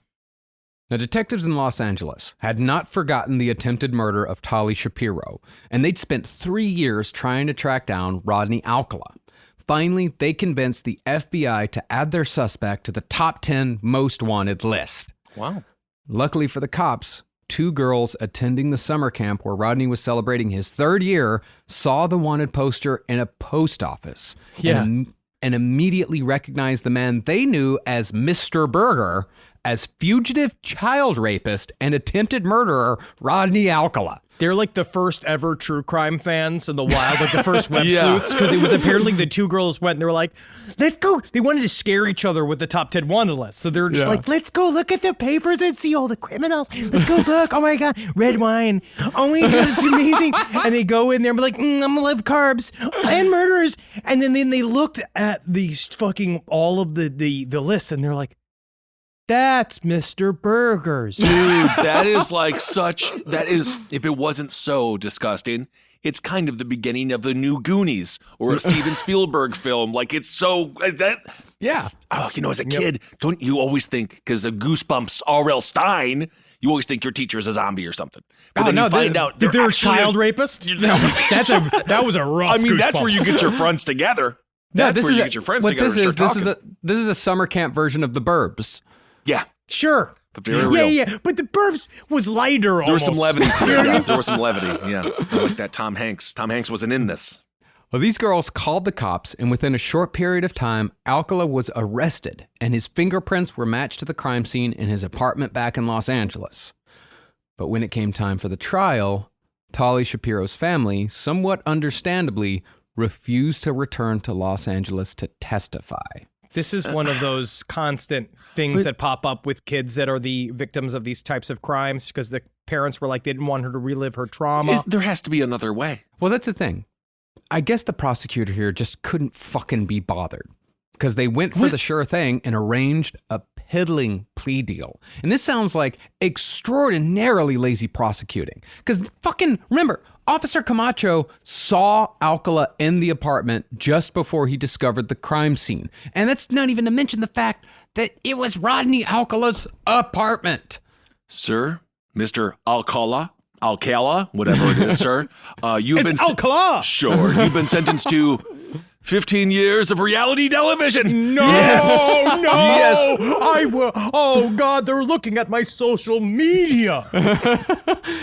Now, detectives in Los Angeles had not forgotten the attempted murder of Tali Shapiro, and they'd spent 3 years trying to track down Rodney Alcala. Finally, they convinced the FBI to add their suspect to the top 10 most wanted list. Wow. Luckily for the cops, 2 girls attending the summer camp where Rodney was celebrating his 3rd year saw the wanted poster in a post office and immediately recognized the man they knew as Mr. Berger as fugitive child rapist and attempted murderer Rodney Alcala. They're like the first ever true crime fans in the wild, like the first web sleuths, because it was apparently the 2 girls went and they were like, let's go. They wanted to scare each other with the top 10 wanted list. So they're just like, let's go look at the papers and see all the criminals. Let's go look. Oh my God, red wine. Oh my God, it's amazing. And they go in there and be like, I'm going to love carbs and murderers. And then they looked at these fucking, all of the lists and they're like, that's Mr. Burgers. Dude, that is if it wasn't so disgusting, it's kind of the beginning of the new Goonies or a Steven Spielberg film. Like, it's so, as a kid, don't you always think, because of Goosebumps, R.L. Stein, you always think your teacher is a zombie or something. But then you find out they're a child rapist? That was a rough I mean, that's Goosebumps. where you get your friends together. That's where you get your friends together. This is a summer camp version of The Burbs. Yeah. Sure. But very real. Yeah. But The Burbs was lighter almost. There was some levity to it. Yeah, there was some levity. Yeah. I like that Tom Hanks. Tom Hanks wasn't in this. Well, these girls called the cops, and within a short period of time, Alcala was arrested, and his fingerprints were matched to the crime scene in his apartment back in Los Angeles. But when it came time for the trial, Tali Shapiro's family, somewhat understandably, refused to return to Los Angeles to testify. This is one of those constant things that pop up with kids that are the victims of these types of crimes, because the parents were like, they didn't want her to relive her trauma. There has to be another way. Well, that's the thing. I guess the prosecutor here just couldn't fucking be bothered because they went for the sure thing and arranged a piddling plea deal. And this sounds like extraordinarily lazy prosecuting because fucking remember, Officer Camacho saw Alcala in the apartment just before he discovered the crime scene. And that's not even to mention the fact that it was Rodney Alcala's apartment. Sir, Mr. Alcala, whatever it is, sir. Alcala! Sure. You've been sentenced to 15 years of reality television. No, yes. no. Yes. I will. Oh, God, they're looking at my social media.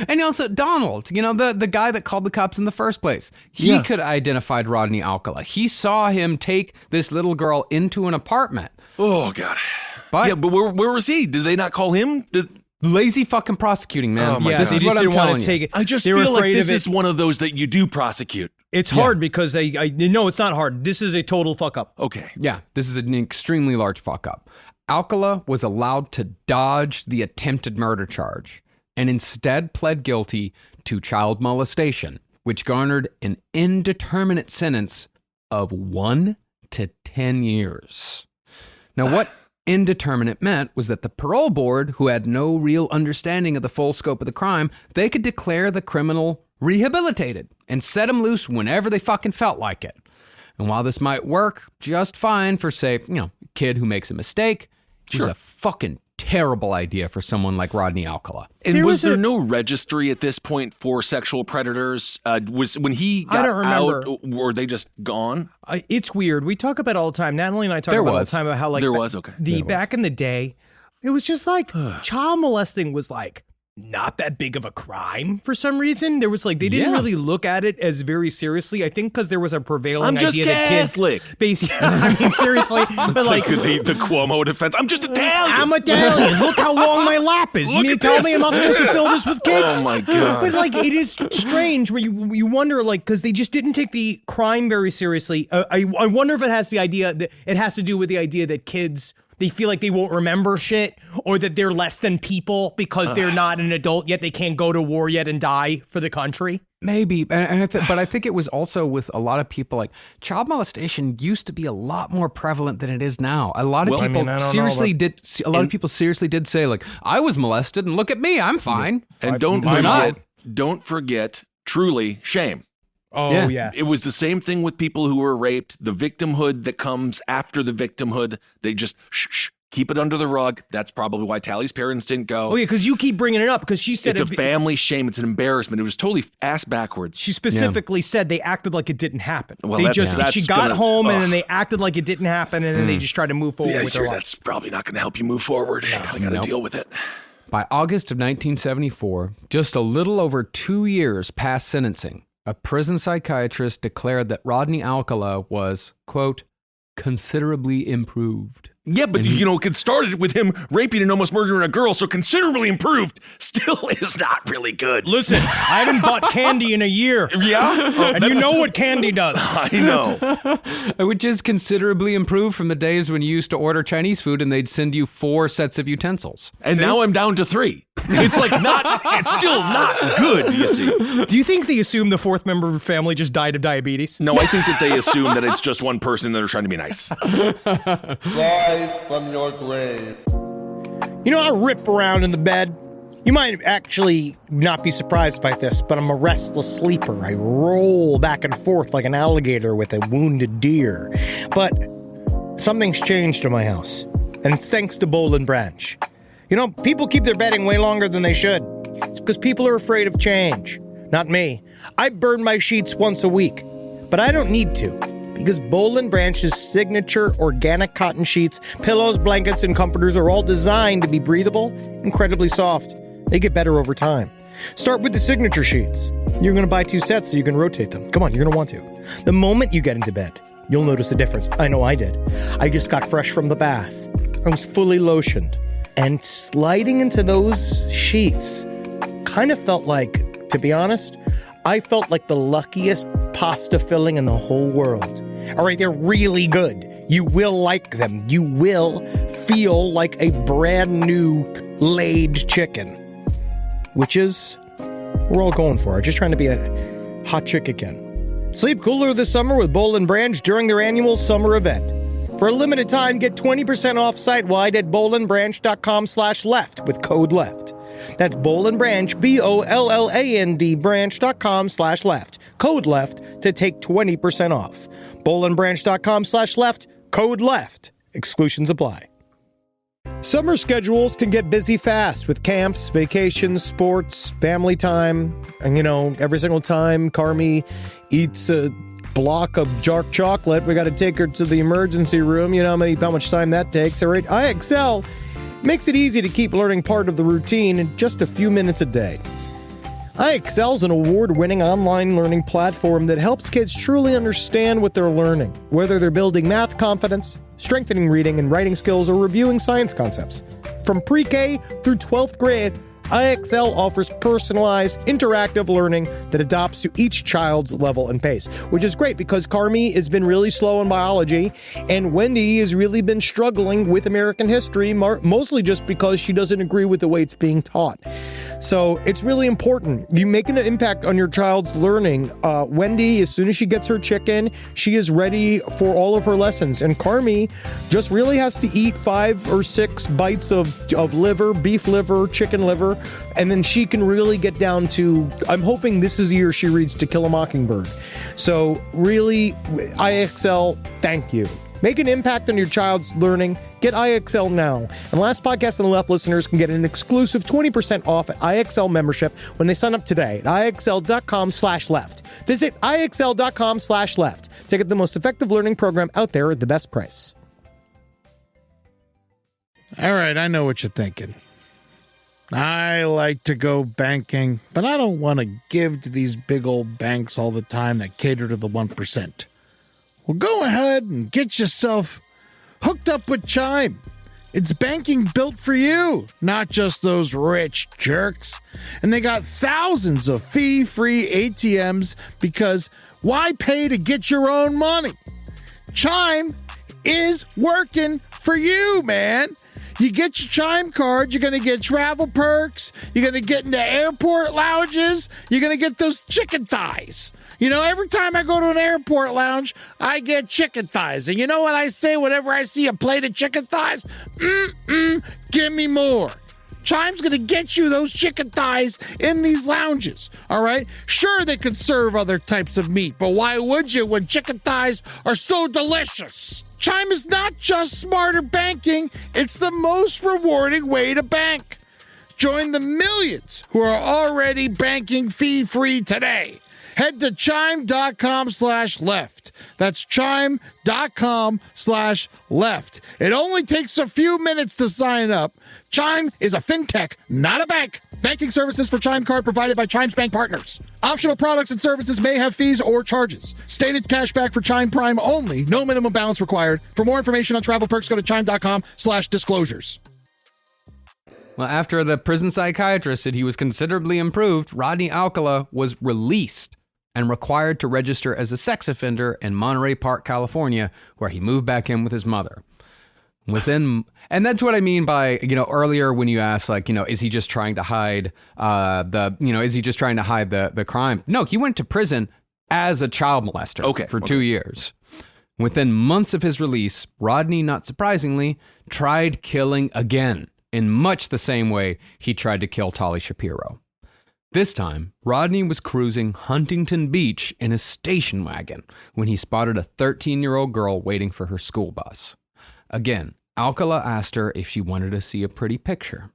And also Donald, you know, the guy that called the cops in the first place. He could have identified Rodney Alcala. He saw him take this little girl into an apartment. Oh, God. But where was he? Did they not call him? Lazy fucking prosecuting, man. Oh, my God. This is what I'm telling you. I just feel like this is one of those that you do prosecute. It's hard because no, it's not hard. This is a total fuck up. Okay. Yeah, this is an extremely large fuck up. Alcala was allowed to dodge the attempted murder charge and instead pled guilty to child molestation, which garnered an indeterminate sentence of 1 to 10 years. Now, what indeterminate meant was that the parole board, who had no real understanding of the full scope of the crime, they could declare the criminal rehabilitated and set him loose whenever they fucking felt like it. And while this might work just fine for, say, you know, a kid who makes a mistake, it was a fucking terrible idea for someone like Rodney Alcala. And was there no registry at this point for sexual predators? Was when he got out, were they just gone? It's weird. We talk about it all the time. Natalie and I talk about it all the time about how, like, back in the day, it was just like child molesting was like not that big of a crime for some reason. There was like, they didn't really look at it as very seriously. I think because there was a prevailing idea that kids basically, I mean, seriously, but like the Cuomo defense. I'm just Italian. I'm Italian. Look how long my lap is. You mean to tell me I'm not supposed to fill this with kids? Oh my God. But like, it is strange where you wonder, like, because they just didn't take the crime very seriously. I wonder if it has the idea that it has to do with the idea that kids, they feel like they won't remember shit, or that they're less than people because they're not an adult yet. They can't go to war yet and die for the country. Maybe, but I think it was also with a lot of people, like, child molestation used to be a lot more prevalent than it is now. A lot of people seriously did say, like, I was molested and look at me, I'm fine. And don't forget, truly, shame. Oh, yes. It was the same thing with people who were raped. The victimhood that comes after the victimhood, they just keep it under the rug. That's probably why Tally's parents didn't go. Oh, yeah, because you keep bringing it up because she said it's a family shame. It's an embarrassment. It was totally ass backwards. She specifically said they acted like it didn't happen. Well, she got home and then they acted like it didn't happen, and then they just tried to move forward with their life. That's probably not going to help you move forward. I got to deal with it. By August of 1974, just a little over 2 years past sentencing, a prison psychiatrist declared that Rodney Alcala was, quote, considerably improved. Yeah, but it started with him raping and almost murdering a girl, so considerably improved still is not really good. Listen, I haven't bought candy in a year. Yeah? And you know what candy does. I know. Which is considerably improved from the days when you used to order Chinese food and they'd send you 4 sets of utensils. And now I'm down to 3. It's still not good, you see. Do you think they assume the 4th member of the family just died of diabetes? No, I think that they assume that it's just one person that are trying to be nice. Rise from your grave. You know, I rip around in the bed. You might actually not be surprised by this, but I'm a restless sleeper. I roll back and forth like an alligator with a wounded deer. But something's changed in my house, and it's thanks to Boll and Branch. You know, people keep their bedding way longer than they should. It's because people are afraid of change. Not me. I burn my sheets once a week, but I don't need to, because Boll and Branch's signature organic cotton sheets, pillows, blankets, and comforters are all designed to be breathable, incredibly soft. They get better over time. Start with the signature sheets. You're going to buy 2 sets so you can rotate them. Come on, you're going to want to. The moment you get into bed, you'll notice the difference. I know I did. I just got fresh from the bath. I was fully lotioned. And sliding into those sheets kind of felt like, to be honest, I felt like the luckiest pasta filling in the whole world. All right, they're really good. You will like them. You will feel like a brand new laid chicken. which is we're all going for. Just trying to be a hot chick again. Sleep cooler this summer with Boll & Branch during their annual summer event. For a limited time, get 20% off site-wide at bollandbranch.com/left with code LEFT. That's Boll & Branch, BOLLAND branch.com/left. Code LEFT to take 20% off. bollandbranch.com/left, code LEFT. Exclusions apply. Summer schedules can get busy fast with camps, vacations, sports, family time. And, every single time Carmi eats a block of dark chocolate, we got to take her to the emergency room. You know how much time that takes. All right, IXL makes it easy to keep learning part of the routine in just a few minutes a day. IXL is an award-winning online learning platform that helps kids truly understand what they're learning, whether they're building math confidence, strengthening reading and writing skills, or reviewing science concepts. From pre-K through 12th grade, IXL offers personalized, interactive learning that adapts to each child's level and pace, which is great because Carmi has been really slow in biology, and Wendy has really been struggling with American history, mostly just because she doesn't agree with the way it's being taught. So it's really important. You making an impact on your child's learning. Wendy, as soon as she gets her chicken, she is ready for all of her lessons. And Carmi just really has to eat 5 or 6 bites of liver, beef liver, chicken liver, and then she can really get down to, I'm hoping this is the year she reads To Kill a Mockingbird. So really, IXL, thank you. Make an impact on your child's learning. Get IXL now. And Last Podcast on the Left listeners can get an exclusive 20% off at IXL membership when they sign up today at IXL.com/left. Visit IXL.com/left to get the most effective learning program out there at the best price. All right, I know what you're thinking. I like to go banking, but I don't want to give to these big old banks all the time that cater to the 1%. Well, go ahead and get yourself hooked up with Chime. It's banking built for you, not just those rich jerks. And they got thousands of fee-free ATMs because why pay to get your own money? Chime is working for you, man. You get your Chime card, you're going to get travel perks, you're going to get into airport lounges, you're going to get those chicken thighs. Every time I go to an airport lounge, I get chicken thighs. And you know what I say whenever I see a plate of chicken thighs? Give me more. Chime's going to get you those chicken thighs in these lounges, all right? Sure, they could serve other types of meat, but why would you when chicken thighs are so delicious? Chime is not just smarter banking, it's the most rewarding way to bank. Join the millions who are already banking fee-free today. Head to chime.com/left. That's chime.com/left. It only takes a few minutes to sign up. Chime is a fintech, not a bank. Banking services for Chime Card provided by Chime's bank partners. Optional products and services may have fees or charges. Stated cashback for Chime Prime only. No minimum balance required. For more information on travel perks, go to chime.com/disclosures. Well, after the prison psychiatrist said he was considerably improved, Rodney Alcala was released and required to register as a sex offender in Monterey Park, California, where he moved back in with his mother. And that's what I mean by, earlier when you asked, is he just trying to hide the crime? No, he went to prison as a child molester for 2 years. Within months of his release, Rodney, not surprisingly, tried killing again in much the same way he tried to kill Tali Shapiro. This time, Rodney was cruising Huntington Beach in a station wagon when he spotted a 13-year-old girl waiting for her school bus. Again, Alcala asked her if she wanted to see a pretty picture.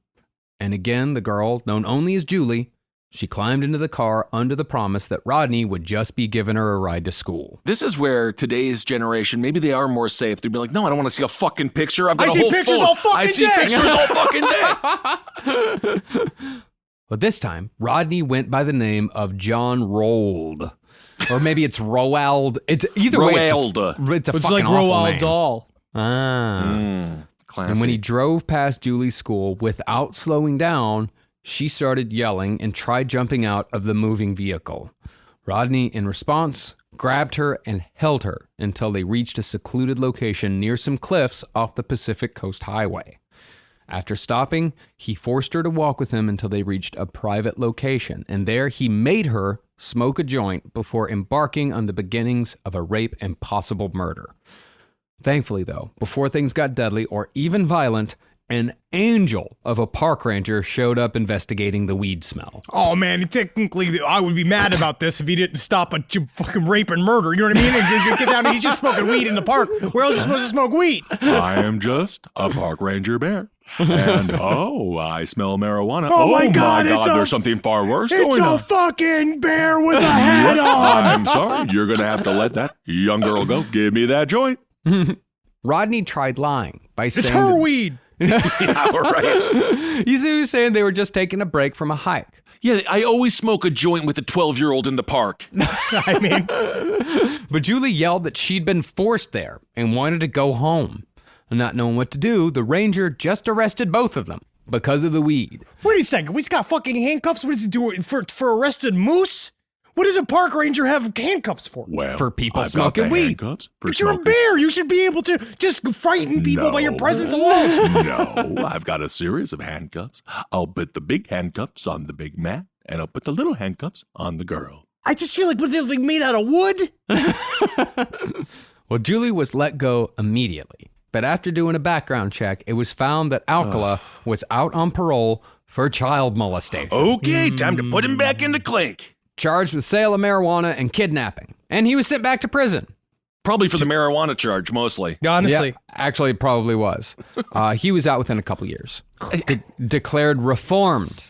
And again, the girl, known only as Julie, she climbed into the car under the promise that Rodney would just be giving her a ride to school. This is where today's generation, maybe they are more safe. They'd be like, no, I don't want to see a fucking picture. I see pictures all fucking day. I see pictures all fucking day. But this time, Rodney went by the name of John Roald. Or maybe it's Roald. It's either way. It's fucking like Roald Dahl. And when he drove past Julie's school without slowing down, she started yelling and tried jumping out of the moving vehicle. Rodney, in response, grabbed her and held her until they reached a secluded location near some cliffs off the Pacific Coast Highway. After stopping, he forced her to walk with him until they reached a private location, and there he made her smoke a joint before embarking on the beginnings of a rape and possible murder. Thankfully, though, before things got deadly or even violent, an angel of a park ranger showed up investigating the weed smell. Oh, man, technically, I would be mad about this if he didn't stop a fucking rape and murder. You know what I mean? And get down, he's just smoking weed in the park. Where else are you supposed to smoke weed? I am just a park ranger bear. And, I smell marijuana. Oh my God, there's something far worse going on. It's a fucking bear with a hat on. I'm sorry. You're going to have to let that young girl go. Give me that joint. Rodney tried lying by saying... It's her weed. Yeah, right. You see, he was saying they were just taking a break from a hike. Yeah, I always smoke a joint with a 12-year-old in the park. I mean... But Julie yelled that she'd been forced there and wanted to go home. And not knowing what to do, the ranger just arrested both of them because of the weed. Wait a second. We've got fucking handcuffs? What does he do for arrested moose? What does a park ranger have handcuffs for? Well, for people I've smoking got the weed. Handcuffs for But you're a smoking. bear. You should be able to just frighten people by your presence alone. No, I've got a series of handcuffs. I'll put the big handcuffs on the big man, and I'll put the little handcuffs on the girl. I just feel like, what, they're like made out of wood? Well, Julie was let go immediately. But after doing a background check, it was found that Alcala was out on parole for child molestation. Okay, time to put him back in the clink. Charged with sale of marijuana and kidnapping. And he was sent back to prison. Probably for the marijuana charge, mostly. Honestly. Yeah, actually, it probably was. He was out within a couple years. Declared reformed.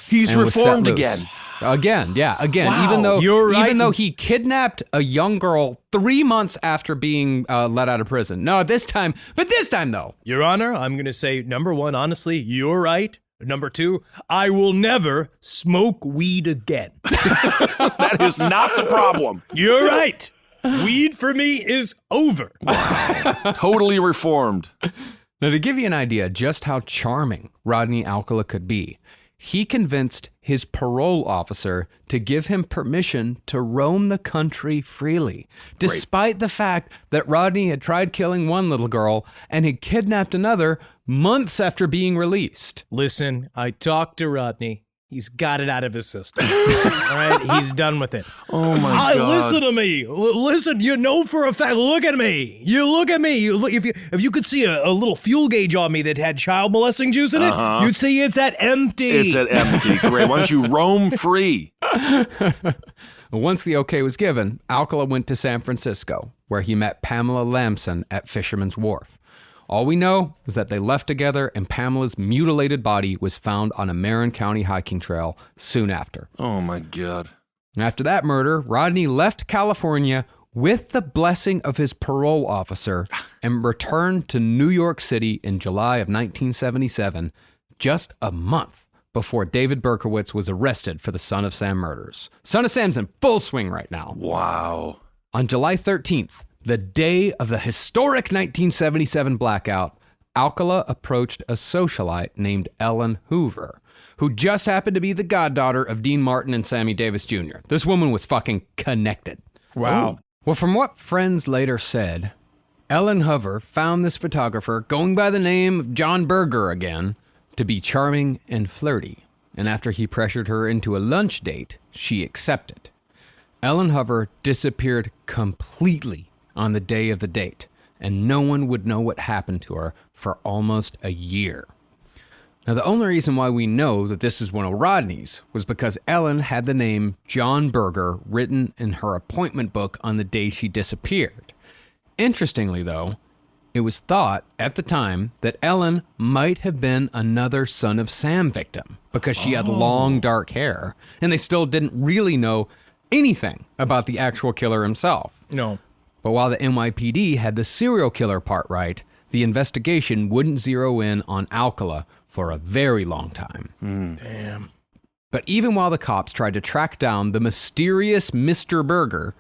He's and was set reformed loose. again. Again. Wow, Even though he kidnapped a young girl 3 months after being let out of prison. No, this time though. Your Honor, I'm going to say, number one, honestly, you're right. Number two, I will never smoke weed again. That is not the problem. You're right. Weed for me is over. Wow. Totally reformed. Now, to give you an idea just how charming Rodney Alcala could be, he convinced his parole officer to give him permission to roam the country freely, despite the fact that Rodney had tried killing one little girl and had kidnapped another months after being released. Listen, I talked to Rodney. He's got it out of his system. All right? He's done with it. Oh, my God. Listen to me. Listen, you know for a fact. Look at me. You look at me. You look, if you could see a little fuel gauge on me that had child molesting juice in it, you'd see it's at empty. It's at empty. Great. Why don't you roam free? Once the okay was given, Alcala went to San Francisco, where he met Pamela Lamson at Fisherman's Wharf. All we know is that they left together and Pamela's mutilated body was found on a Marin County hiking trail soon after. Oh, my God. After that murder, Rodney left California with the blessing of his parole officer and returned to New York City in July of 1977, just a month before David Berkowitz was arrested for the Son of Sam murders. Son of Sam's in full swing right now. Wow. On July 13th, the day of the historic 1977 blackout, Alcala approached a socialite named Ellen Hoover, who just happened to be the goddaughter of Dean Martin and Sammy Davis Jr. This woman was fucking connected. Wow. Well, from what friends later said, Ellen Hoover found this photographer, going by the name of John Berger again, to be charming and flirty. And after he pressured her into a lunch date, she accepted. Ellen Hoover disappeared completely on the day of the date, and no one would know what happened to her for almost a year. Now, the only reason why we know that this is one of Rodney's was because Ellen had the name John Berger written in her appointment book on the day she disappeared. Interestingly, though, it was thought at the time that Ellen might have been another Son of Sam victim because she had long, dark hair, and they still didn't really know anything about the actual killer himself. No. But while the NYPD had the serial killer part right, the investigation wouldn't zero in on Alcala for a very long time. Damn. But even while the cops tried to track down the mysterious Mr. Berger,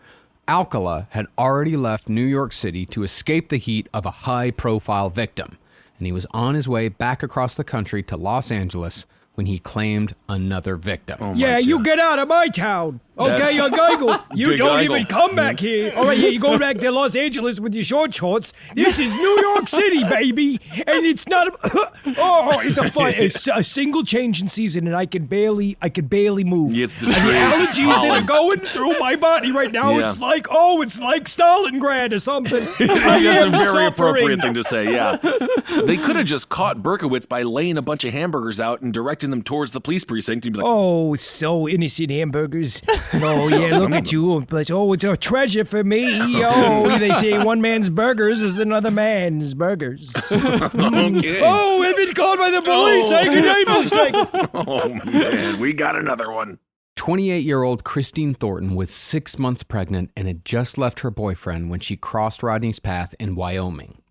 Alcala had already left New York City to escape the heat of a high-profile victim, and he was on his way back across the country to Los Angeles when he claimed another victim. You get out of my town. Okay, young Geigel, you Big don't Geigel. even come back here. All right, yeah, you go back to Los Angeles with your short shorts. This is New York City, baby, and it's not it's a single change in season, and I could barely move. It's the and the trade allergies that are pollen. going through my body right now. Yeah. It's like Stalingrad or something. I That's a am very suffering. appropriate thing to say, yeah. They could have just caught Berkowitz by laying a bunch of hamburgers out and directing them towards the police precinct and be like, Oh, so innocent hamburgers. Oh, yeah, look at you. Oh, it's a treasure for me. Oh, they say one man's burgers is another man's burgers. okay. Oh, I've been called by the police. I can mistake. Oh, man, we got another one. 28-year-old Christine Thornton was 6 months pregnant and had just left her boyfriend when she crossed Rodney's path in Wyoming.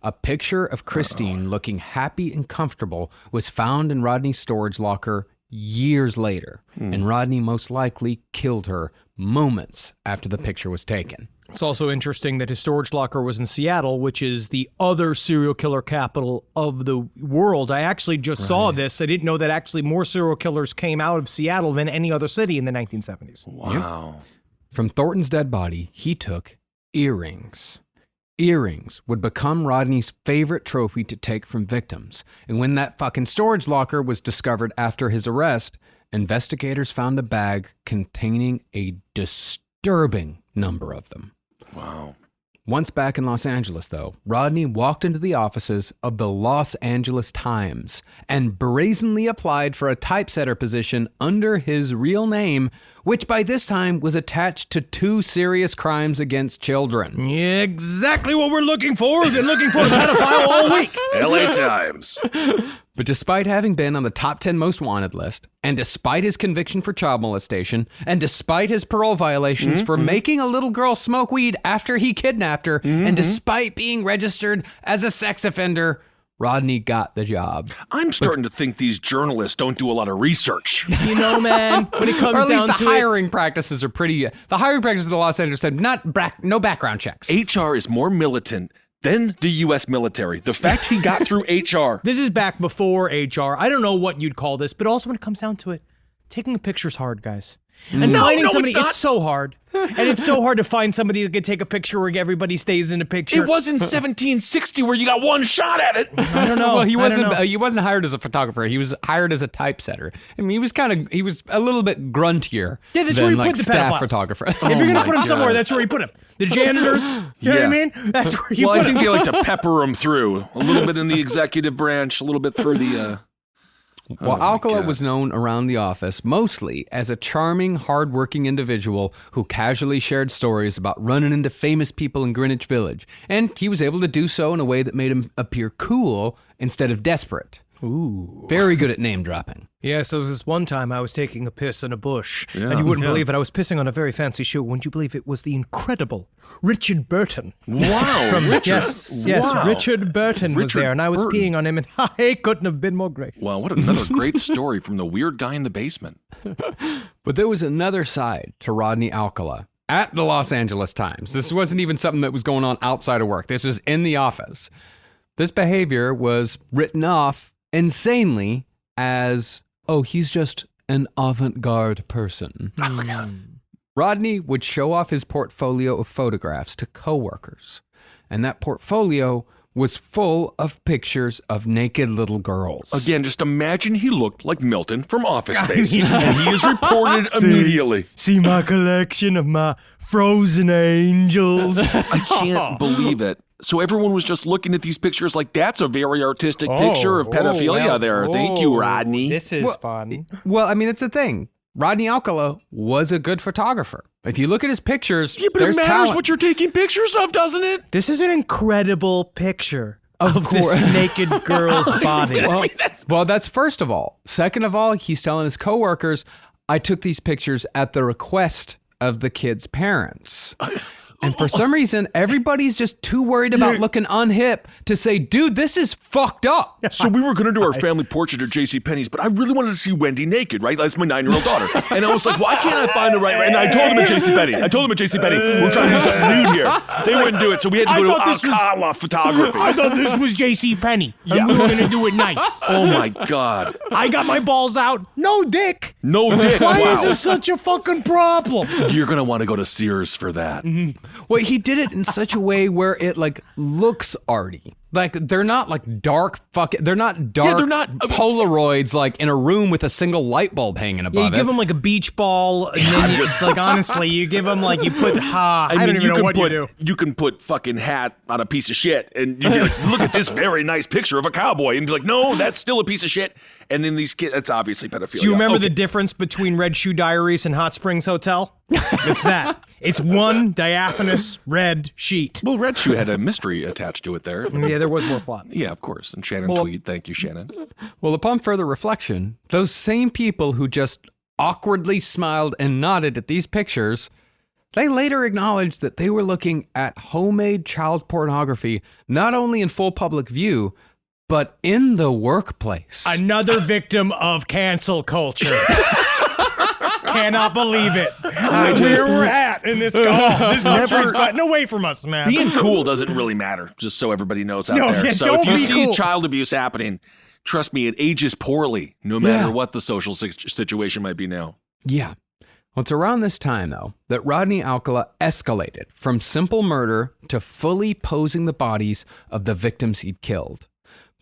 A picture of Christine looking happy and comfortable was found in Rodney's storage locker years later, and Rodney most likely killed her moments after the picture was taken. It's also interesting that his storage locker was in Seattle, which is the other serial killer capital of the world. I actually just saw this. I didn't know that actually more serial killers came out of Seattle than any other city in the 1970s. Wow. From Thornton's dead body, he took earrings. Earrings would become Rodney's favorite trophy to take from victims. And when that fucking storage locker was discovered after his arrest, investigators found a bag containing a disturbing number of them. Wow. Once back in Los Angeles, though, Rodney walked into the offices of the Los Angeles Times and brazenly applied for a typesetter position under his real name, which by this time was attached to 2 serious crimes against children. Yeah, exactly what we're looking for. We've been looking for a pedophile all week. LA Times. But despite having been on the top 10 most wanted list, and despite his conviction for child molestation, and despite his parole violations for making a little girl smoke weed after he kidnapped her, and despite being registered as a sex offender, Rodney got the job. I'm starting to think these journalists don't do a lot of research. You know, man, when it comes Or at least down the to hiring practices are pretty. The hiring practices of the Los Angeles Times, no background checks. HR is more militant than the U.S. military. The fact he got through HR. This is back before HR. I don't know what you'd call this, but also when it comes down to it, taking a picture's hard, guys. And finding somebody, it's not. it's so hard. And it's so hard to find somebody that can take a picture where everybody stays in a picture. It wasn't 1760 where you got one shot at it. I don't know. Well, he I don't know. wasn't. He wasn't hired as a photographer. He was hired as a typesetter. I mean, he was a little bit gruntier. Yeah, that's than, where you like, put the staff pedophiles. photographer. If you're going to put them somewhere, that's where you put them. The janitors, you know what I mean? That's where you Well, put I think them. they like to pepper them through. A little bit in the executive branch, a little bit through the... Well, my Alcala God. was known around the office mostly as a charming, hardworking individual who casually shared stories about running into famous people in Greenwich Village, and he was able to do so in a way that made him appear cool instead of desperate. Ooh. Very good at name dropping. Yeah, so this one time I was taking a piss in a bush, and you wouldn't believe it. I was pissing on a very fancy shoe. Wouldn't you believe it was the incredible Richard Burton? Wow. From Richard. Yes, Wow. Richard Burton was Richard there, and I was Burton. peeing on him, and he couldn't have been more gracious. Wow, what another great story from the weird guy in the basement. But there was another side to Rodney Alcala at the Los Angeles Times. This wasn't even something that was going on outside of work. This was in the office. This behavior was written off insanely as, oh, he's just an avant-garde person. Oh, God. Rodney would show off his portfolio of photographs to coworkers, and that portfolio was full of pictures of naked little girls. Again, just imagine he looked like Milton from Office Space. And he is reported immediately. See my collection of my frozen angels. I can't believe it. So everyone was just looking at these pictures like, that's a very artistic picture of pedophilia there. Thank you, Rodney. This is fun. Well, I mean, it's a thing. Rodney Alcala was a good photographer. If you look at his pictures, Yeah, but there's it matters talent. what you're taking pictures of, doesn't it? This is an incredible picture of this naked girl's body. Well, that's first of all. Second of all, he's telling his coworkers, I took these pictures at the request of the kids' parents. And for some reason, everybody's just too worried about looking unhip to say, dude, this is fucked up. So we were going to do our family portrait at JCPenney's, but I really wanted to see Wendy naked, right? That's my 9-year-old daughter. And I was like, why can't I find the right? And I told them at JCPenney. We're trying to do something nude here. They wouldn't do it, so we had to go to Alcala Photography. I thought this was JCPenney. And we were going to do it nice. Oh, my God. I got my balls out. No dick. No dick. Why Wow. is this such a fucking problem? You're going to want to go to Sears for that. Well, he did it in such a way where it like looks arty. Like they're not like dark they're not dark. Yeah, they're not Polaroids like in a room with a single light bulb hanging above Yeah, you it. give them like a beach ball, and then you just like honestly, you give them like you put I don't even know what you do. You can put fucking hat on a piece of shit, and you can like, look at this very nice picture of a cowboy, and be like, no, that's still a piece of shit. And then these kids, that's obviously pedophilia. Do you remember the difference between Red Shoe Diaries and Hot Springs Hotel? It's that. It's one diaphanous red sheet. Well, Red Shoe had a mystery attached to it there. Yeah, there was more plot. Yeah, of course. And Shannon tweet. Thank you, Shannon. Well, upon further reflection, those same people who just awkwardly smiled and nodded at these pictures, they later acknowledged that they were looking at homemade child pornography, not only in full public view, but in the workplace. Another victim of cancel culture. Cannot believe it. Where we're at in this this country's gotten away from us, man. Being cool doesn't really matter, just so everybody knows out there. Yeah, So don't if you be see cool. child abuse happening, trust me, it ages poorly, no matter what the social situation might be now. Yeah. Well, it's around this time, though, that Rodney Alcala escalated from simple murder to fully posing the bodies of the victims he'd killed.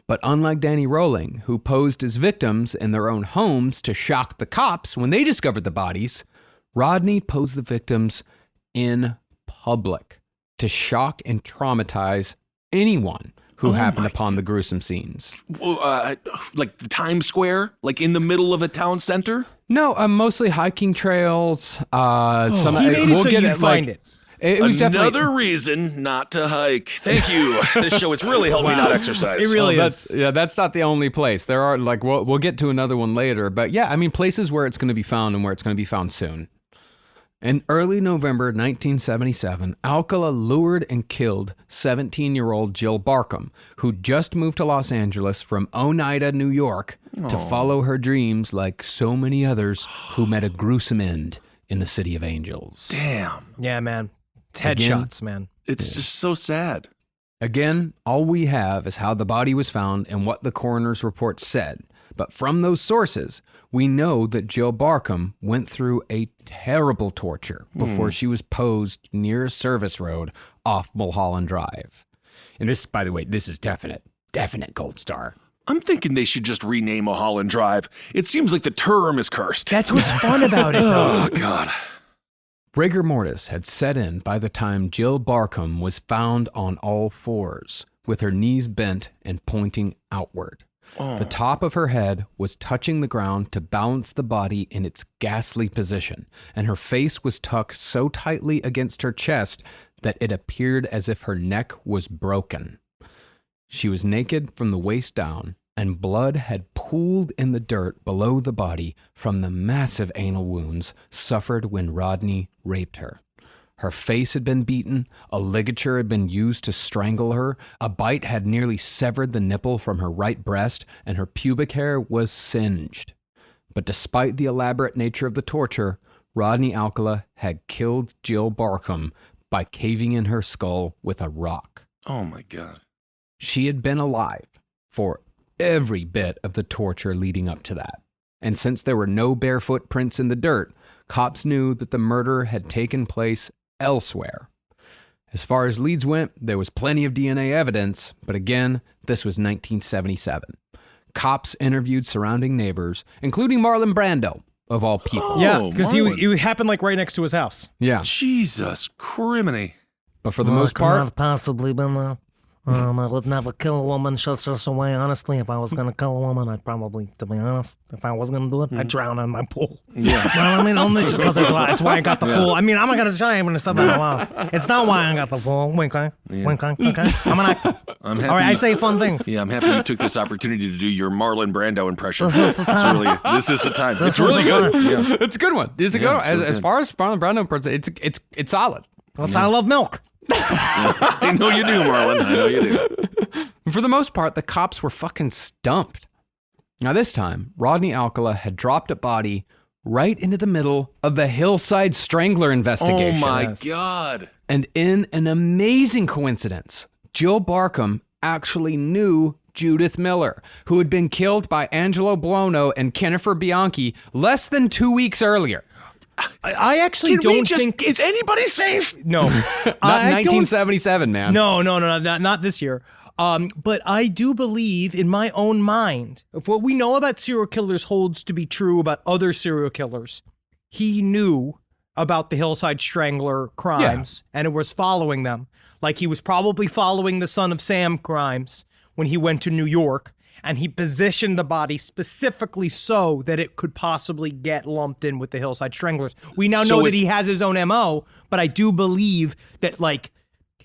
But unlike Danny Rowling, who posed as victims in their own homes to shock the cops when they discovered the bodies, Rodney posed the victims in public to shock and traumatize anyone who happened upon the gruesome scenes. Like the Times Square, like in the middle of a town center? No, mostly hiking trails. He made it so you'd find it. It was Another definitely reason not to hike. Thank you. This show has really helped me not exercise. It really is. That's not the only place. There are like we'll get to another one later, but yeah, I mean places where it's going to be found and where it's going to be found soon. In early November 1977, Alcala lured and killed 17-year-old Jill Barkham, who just moved to Los Angeles from Oneida, New York, to follow her dreams like so many others who met a gruesome end in the City of Angels. Damn. Yeah, man. It's headshots, man. It's just so sad. Again, all we have is how the body was found and what the coroner's report said. But from those sources, we know that Jill Barkham went through a terrible torture before she was posed near a service road off Mulholland Drive. And this, by the way, this is definite gold star. I'm thinking they should just rename Mulholland Drive. It seems like the term is cursed. That's what's fun about it, though. Oh, God. Rigor mortis had set in by the time Jill Barkham was found on all fours, with her knees bent and pointing outward. The top of her head was touching the ground to balance the body in its ghastly position, and her face was tucked so tightly against her chest that it appeared as if her neck was broken. She was naked from the waist down, and blood had pooled in the dirt below the body from the massive anal wounds suffered when Rodney raped her. Her face had been beaten, a ligature had been used to strangle her, a bite had nearly severed the nipple from her right breast, and her pubic hair was singed. But despite the elaborate nature of the torture, Rodney Alcala had killed Jill Barkham by caving in her skull with a rock. Oh, my God. She had been alive for every bit of the torture leading up to that. And since there were no bare footprints in the dirt, cops knew that the murder had taken place elsewhere. As far as leads went, there was plenty of DNA evidence, but again, this was 1977. Cops interviewed surrounding neighbors, including Marlon Brando, of all people. Yeah, because he happened like right next to his house. Yeah. Jesus criminy. But for the most part, Could have possibly been there. I would never kill a woman just away. Honestly, if I was going to kill a woman, I'd probably, to be honest, if I was going to do it, I'd drown in my pool. Yeah. Well, I mean, only just because it's why I got the pool. I mean, I'm not going to say I'm going to stop that aloud. It's not why I got the pool. Wink, okay? Wink, okay? I'm an actor. I'm happy. All right, I say fun things. Yeah, I'm happy you took this opportunity to do your Marlon Brando impression. This is the time. This is the time. This It's is really the good. time. Yeah. it's a good one. It's a good one. it's really As good. far as Marlon Brando, it's solid. I love milk. I know you do, Marlon. I know you do. For the most part, the cops were fucking stumped. Now this time, Rodney Alcala had dropped a body right into the middle of the Hillside Strangler investigation. Oh my God. And in an amazing coincidence, Jill Barkham actually knew Judith Miller, who had been killed by Angelo Buono and Jennifer Bianchi less than 2 weeks earlier. I actually don't think... Is anybody safe? No. Not 1977, man. No, not this year. But I do believe in my own mind, if what we know about serial killers holds to be true about other serial killers, he knew about the Hillside Strangler crimes and it was following them. Like he was probably following the Son of Sam crimes when he went to New York, and he positioned the body specifically so that it could possibly get lumped in with the Hillside Stranglers. We now know that he has his own MO, but I do believe that like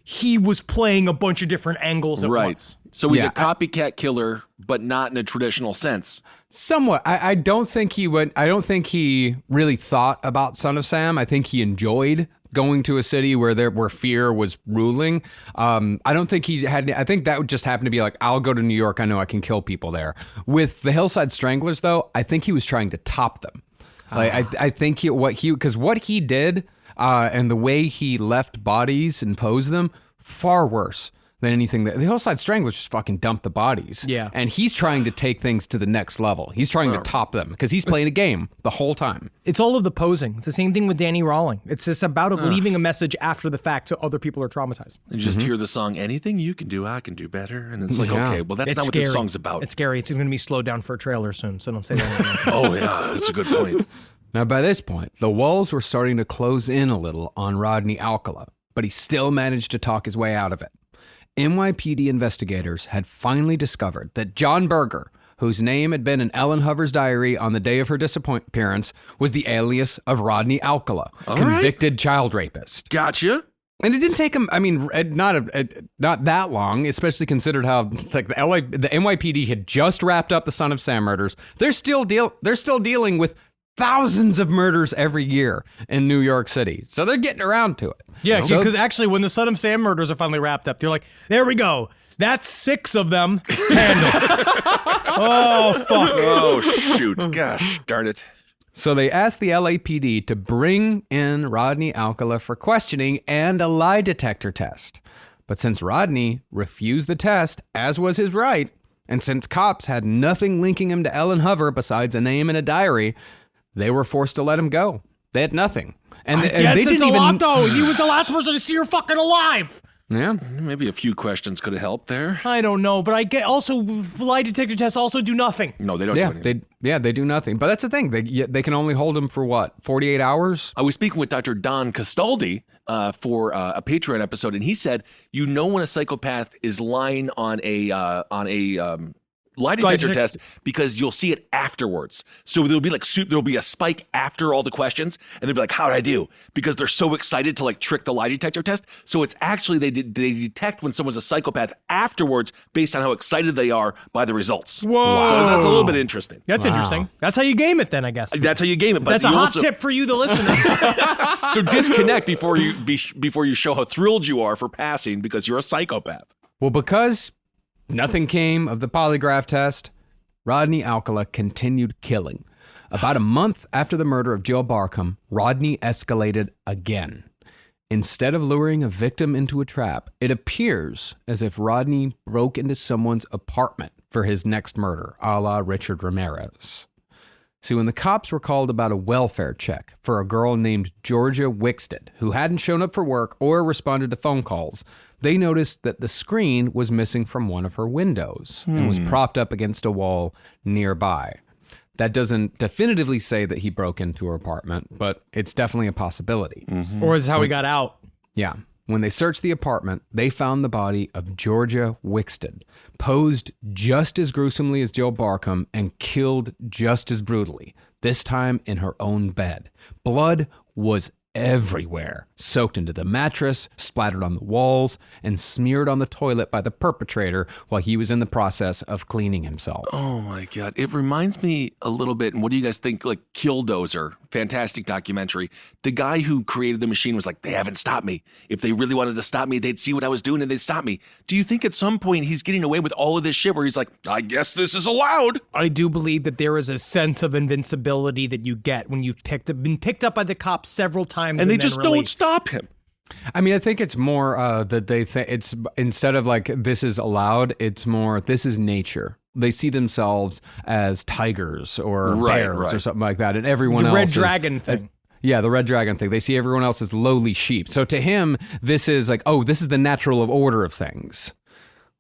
he was playing a bunch of different angles at once. So he's a copycat killer, but not in a traditional sense. Somewhat. I don't think he would. I don't think he really thought about Son of Sam. I think he enjoyed going to a city where fear was ruling. I don't think he had. I think that would just happen to be like, I'll go to New York. I know I can kill people there. With the Hillside Stranglers, though, I think he was trying to top them. Like I think what he did and the way he left bodies and posed them, far worse than anything that the Hillside Stranglers just fucking dumped the bodies. Yeah. And he's trying to take things to the next level. He's trying to top them because he's playing a game the whole time. It's all of the posing. It's the same thing with Danny Rawling. It's this about of leaving a message after the fact so other people are traumatized. You just hear the song, anything you can do, I can do better. And it's like, okay, well, that's not what this song's about. It's scary. It's going to be slowed down for a trailer soon, so don't say that. Oh, yeah, that's a good point. Now, by this point, the walls were starting to close in a little on Rodney Alcala, but he still managed to talk his way out of it. NYPD investigators had finally discovered that John Berger, whose name had been in Ellen Hoover's diary on the day of her disappearance, was the alias of Rodney Alcala, convicted child rapist. Gotcha. And it didn't take him, I mean, not that long, especially considered how like the NYPD had just wrapped up the Son of Sam murders. They're still dealing with thousands of murders every year in New York City. So they're getting around to it. Yeah, because actually when the Son of Sam murders are finally wrapped up, they're like, there we go. That's 6 of them handled. Oh, fuck. Oh, shoot. Gosh, darn it. So they asked the LAPD to bring in Rodney Alcala for questioning and a lie detector test. But since Rodney refused the test, as was his right, and since cops had nothing linking him to Ellen Hoover besides a name and a diary, they were forced to let him go. They had nothing. And they didn't it's a lot, though. He was the last person to see her fucking alive. Yeah. Maybe a few questions could have helped there. I don't know, but I get also lie detector tests also do nothing. No, they don't do anything. They do nothing. But that's the thing. They can only hold him for what, 48 hours? I was speaking with Dr. Don Castaldi for a Patreon episode, and he said, you know when a psychopath is lying on a lie detector test because you'll see it afterwards. So there'll be a spike after all the questions, and they'll be like, how did I do? Because they're so excited to like trick the lie detector test. So it's actually they detect when someone's a psychopath afterwards based on how excited they are by the results. Whoa. So that's a little bit interesting. That's interesting. That's how you game it then, I guess. That's how you game it. But that's a hot tip for you, the listener. So disconnect before you show how thrilled you are for passing because you're a psychopath. Well, because nothing came of the polygraph test, Rodney Alcala continued killing. About a month after the murder of Jill Barkham, Rodney escalated again. Instead of luring a victim into a trap, it appears as if Rodney broke into someone's apartment for his next murder, a la Richard Ramirez. See, when the cops were called about a welfare check for a girl named Georgia Wixted, who hadn't shown up for work or responded to phone calls, they noticed that the screen was missing from one of her windows and was propped up against a wall nearby. That doesn't definitively say that he broke into her apartment, but it's definitely a possibility. Mm-hmm. Or it's how he got out. Yeah. When they searched the apartment, they found the body of Georgia Wixted, posed just as gruesomely as Jill Barkham and killed just as brutally, this time in her own bed. Blood was everywhere, soaked into the mattress, splattered on the walls, and smeared on the toilet by the perpetrator while he was in the process of cleaning himself. Oh my God. It reminds me a little bit, and what do you guys think, like Killdozer fantastic documentary. The guy who created the machine was like, they haven't stopped me. If they really wanted to stop me, they'd see what I was doing and they'd stop me. Do you think at some point he's getting away with all of this shit where he's like, I guess this is allowed? I do believe that there is a sense of invincibility that you get when you've been picked up by the cops several times. And they then just don't released. stop him. I mean, I think it's more that they think it's instead of like this is allowed, it's more this is nature. They see themselves as tigers or bears or something like that, and everyone else the red dragon thing. Yeah, the red dragon thing. They see everyone else as lowly sheep. So to him, this is like, oh, this is the natural order of things.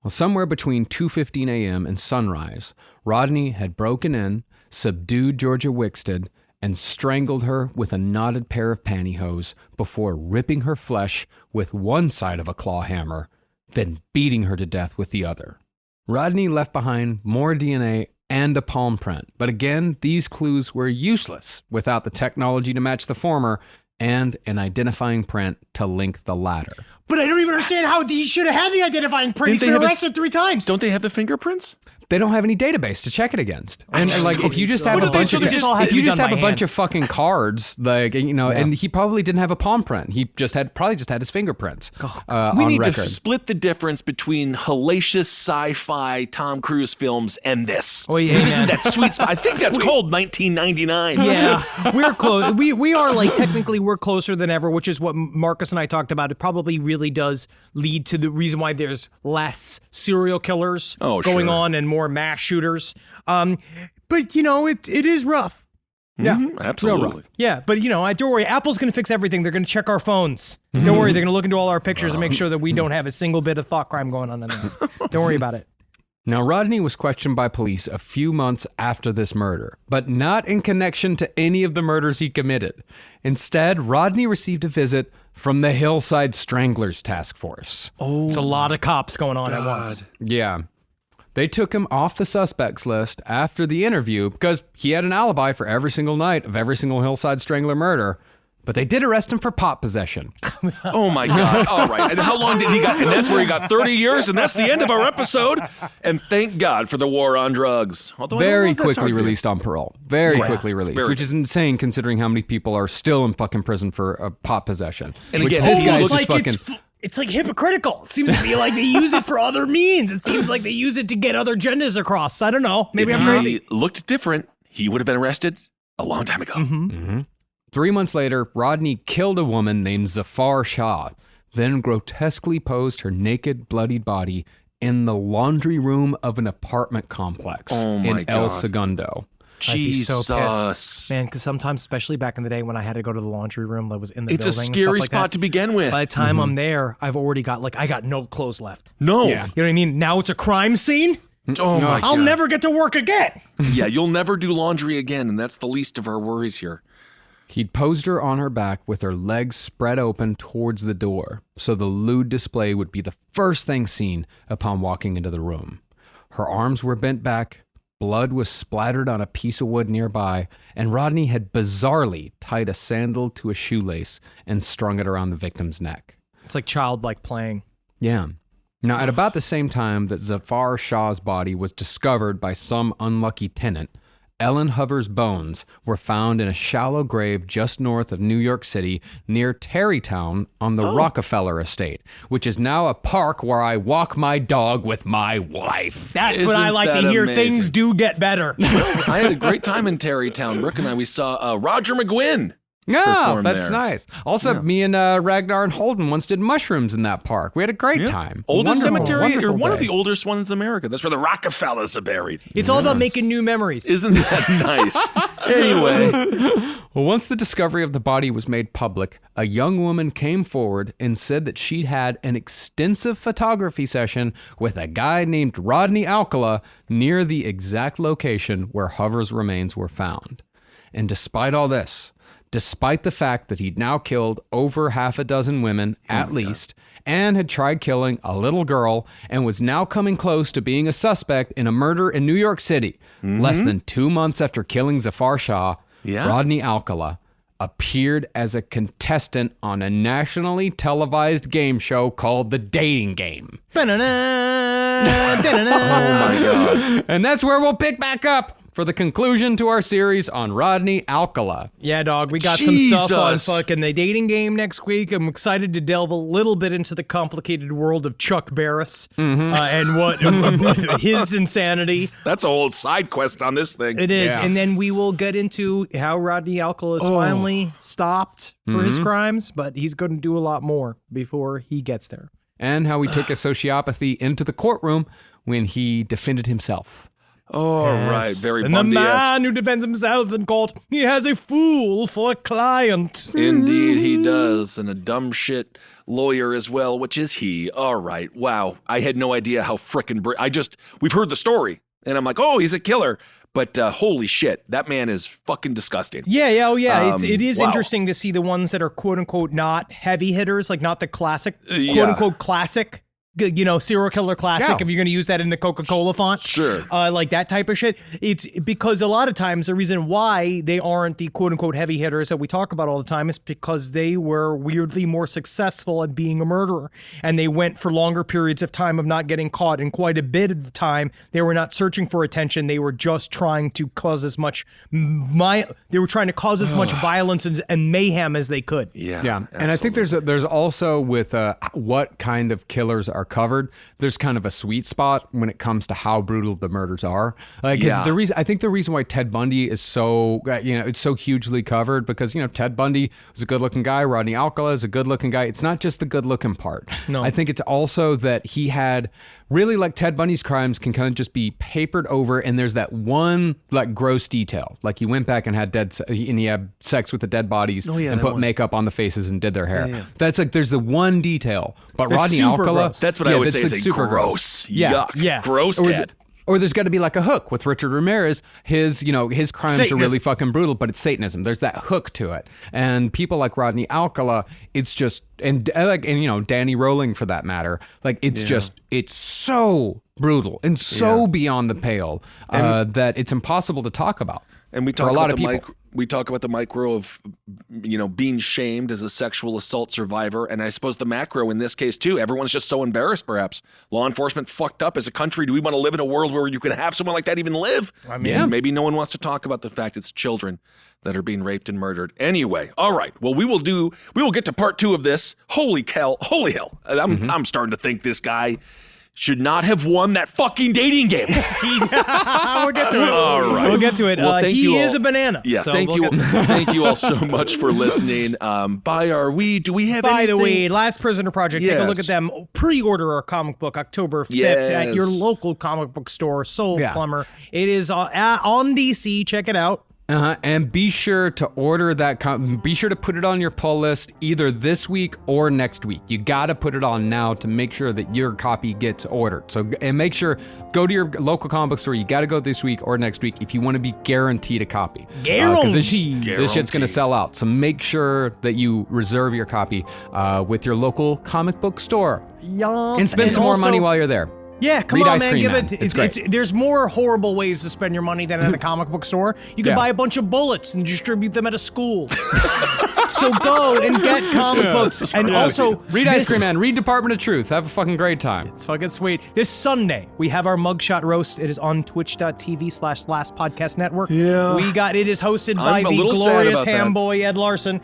Well, somewhere between 2:15 a.m. and sunrise, Rodney had broken in, subdued Georgia Wixted, and strangled her with a knotted pair of pantyhose before ripping her flesh with one side of a claw hammer, then beating her to death with the other. Rodney left behind more DNA and a palm print, but again, these clues were useless without the technology to match the former and an identifying print to link the latter. But I don't even understand how he should have had the identifying print. He's been arrested 3 times. Don't they have the fingerprints? They don't have any database to check it against. And like, if you just have a bunch of, if you just have a bunch of fucking cards, like, you know, and he probably didn't have a palm print. He just had his fingerprints. We need to split the difference between hellacious sci-fi Tom Cruise films and this. Oh yeah, isn't that sweet spot? I think that's called 1999. Yeah, we're close. We are like technically we're closer than ever, which is what Marcus and I talked about. It probably really does lead to the reason why there's less serial killers going on and more mass shooters. But you know, it is rough. Yeah, absolutely. Yeah, but you know, don't worry. Apple's going to fix everything. They're going to check our phones. Don't worry. They're going to look into all our pictures and make sure that we don't have a single bit of thought crime going on in there. Don't worry about it. Now, Rodney was questioned by police a few months after this murder, but not in connection to any of the murders he committed. Instead, Rodney received a visit from the Hillside Stranglers Task Force. Oh, it's a lot of cops going on at once. Yeah. They took him off the suspects list after the interview because he had an alibi for every single night of every single Hillside Strangler murder. But they did arrest him for pot possession. Oh my God. All right. And how long did he got? And that's where he got 30 years. And that's the end of our episode. And thank God for the war on drugs. Very quickly released on parole. Very quickly released, which is insane considering how many people are still in fucking prison for pot possession. And again, this guy looks like it's like hypocritical. It seems to me like they use it for other means. It seems like they use it to get other agendas across. I don't know. Maybe I'm crazy. If he looked different, he would have been arrested a long time ago. 3 months later, Rodney killed a woman named Zafar Shah, then grotesquely posed her naked, bloodied body in the laundry room of an apartment complex in El Segundo. I'd be so pissed, man, because sometimes, especially back in the day when I had to go to the laundry room that was in the building. It's a scary spot to begin with. By the time I'm there, I've already got, I got no clothes left. No. Yeah. You know what I mean? Now it's a crime scene. Oh my God. I'll never get to work again. Yeah, you'll never do laundry again, and that's the least of our worries here. He'd posed her on her back with her legs spread open towards the door, so the lewd display would be the first thing seen upon walking into the room. Her arms were bent back, blood was splattered on a piece of wood nearby, and Rodney had bizarrely tied a sandal to a shoelace and strung it around the victim's neck. It's like childlike playing. Yeah. Now, at about the same time that Zafar Shah's body was discovered by some unlucky tenant, Ellen Hover's bones were found in a shallow grave just north of New York City near Tarrytown on the Rockefeller estate, which is now a park where I walk my dog with my wife. That's what I like to hear. Amazing. Things do get better. I had a great time in Tarrytown. Brooke and I, we saw Roger McGuinn. Yeah, that's nice. Also, me and Ragnar and Holden once did mushrooms in that park. We had a great time. Oldest cemetery, or one of the oldest ones in America. That's where the Rockefellers are buried. It's all about making new memories. Isn't that nice? Anyway. Well, once the discovery of the body was made public, a young woman came forward and said that she'd had an extensive photography session with a guy named Rodney Alcala near the exact location where Hover's remains were found. And despite all this, despite the fact that he'd now killed over half a dozen women, at least, and had tried killing a little girl, and was now coming close to being a suspect in a murder in New York City, less than 2 months after killing Zafar Shah, Rodney Alcala appeared as a contestant on a nationally televised game show called The Dating Game. Oh my God. And that's where we'll pick back up for the conclusion to our series on Rodney Alcala. Yeah, dog, we got some stuff on fucking the dating game next week. I'm excited to delve a little bit into the complicated world of Chuck Barris and what his insanity. That's a whole side quest on this thing. It is. And then we will get into how Rodney Alcala is finally stopped for his crimes, but he's going to do a lot more before he gets there. And how we took a sociopathy into the courtroom when he defended himself. Oh, right. Very And the Bundy-esque. man who defends himself in court, he has a fool for a client. Indeed, he does. And a dumb shit lawyer as well, which is he. All right. Wow. I had no idea how frickin' we've heard the story. And I'm like, oh, he's a killer. But holy shit, that man is fucking disgusting. Yeah. It is wow. interesting to see the ones that are quote unquote not heavy hitters, like not the classic, quote unquote classic, serial killer classic, if you're going to use that in the Coca-Cola font. Sure. Like that type of shit. It's because a lot of times the reason why they aren't the quote unquote heavy hitters that we talk about all the time is because they were weirdly more successful at being a murderer. And they went for longer periods of time of not getting caught. And quite a bit of the time, they were not searching for attention. They were just trying to cause as much violence and mayhem as they could. Yeah. And I think there's also with what kind of killers are covered, there's kind of a sweet spot when it comes to how brutal the murders are. I think the reason why Ted Bundy is so it's so hugely covered because Ted Bundy was a good-looking guy. Rodney Alcala is a good-looking guy. It's not just the good-looking part. No, I think it's also that he had really, like, Ted Bundy's crimes can kind of just be papered over, and there's that one like gross detail, like he went back and had he had sex with the dead bodies and put makeup on the faces and did their hair. Yeah. That's like there's the one detail, but It's Rodney Alcala. gross. That's what I would say is super gross. Yeah. Yuck. Yeah. Gross, Ted. Or there's got to be like a hook with Richard Ramirez. His crimes Satanism. are really fucking brutal, but it's Satanism. There's that hook to it. And people like Rodney Alcala, it's just, and Danny Rowling for that matter, like it's so brutal and so beyond the pale that it's impossible to talk about. And we talk for a lot about of people. We talk about the micro of, being shamed as a sexual assault survivor. And I suppose the macro in this case, too. Everyone's just so embarrassed, perhaps. Law enforcement fucked up as a country. Do we want to live in a world where you can have someone like that even live? I mean, Maybe no one wants to talk about the fact it's children that are being raped and murdered. Anyway, all right. Well, we will get to part 2 of this. Holy hell. I'm starting to think this guy should not have won that fucking dating game. We'll get to it. All right. We'll get to it. Well, thank he you all. is a banana. Yeah, so thank we'll you. Thank you all so much for listening. Do we have By anything? the way, Last Prisoner Project, take a look Yes. at them. Pre-order our comic book October 5th at your local comic book store, Soul Plumber. It is on DC. Check it out. And be sure to order that. Be sure to put it on your pull list either this week or next week. You got to put it on now to make sure that your copy gets ordered. And make sure, go to your local comic book store. You got to go this week or next week if you want to be guaranteed a copy. Guaranteed. This shit's going to sell out. So make sure that you reserve your copy with your local comic book store. Yes. And spend some more money while you're there. Yeah, come Read on, Ice man. Cream Give Man. it. It's great. There's more horrible ways to spend your money than at a comic book store. You can buy a bunch of bullets and distribute them at a school. So go and get comic books. And also, read Ice Cream Man. Read Department of Truth. Have a fucking great time. It's fucking sweet. This Sunday, we have our mugshot roast. It is on twitch.tv/Last Podcast Network. Yeah. It is hosted by I'm a the little sad glorious about that. ham boy, Ed Larson.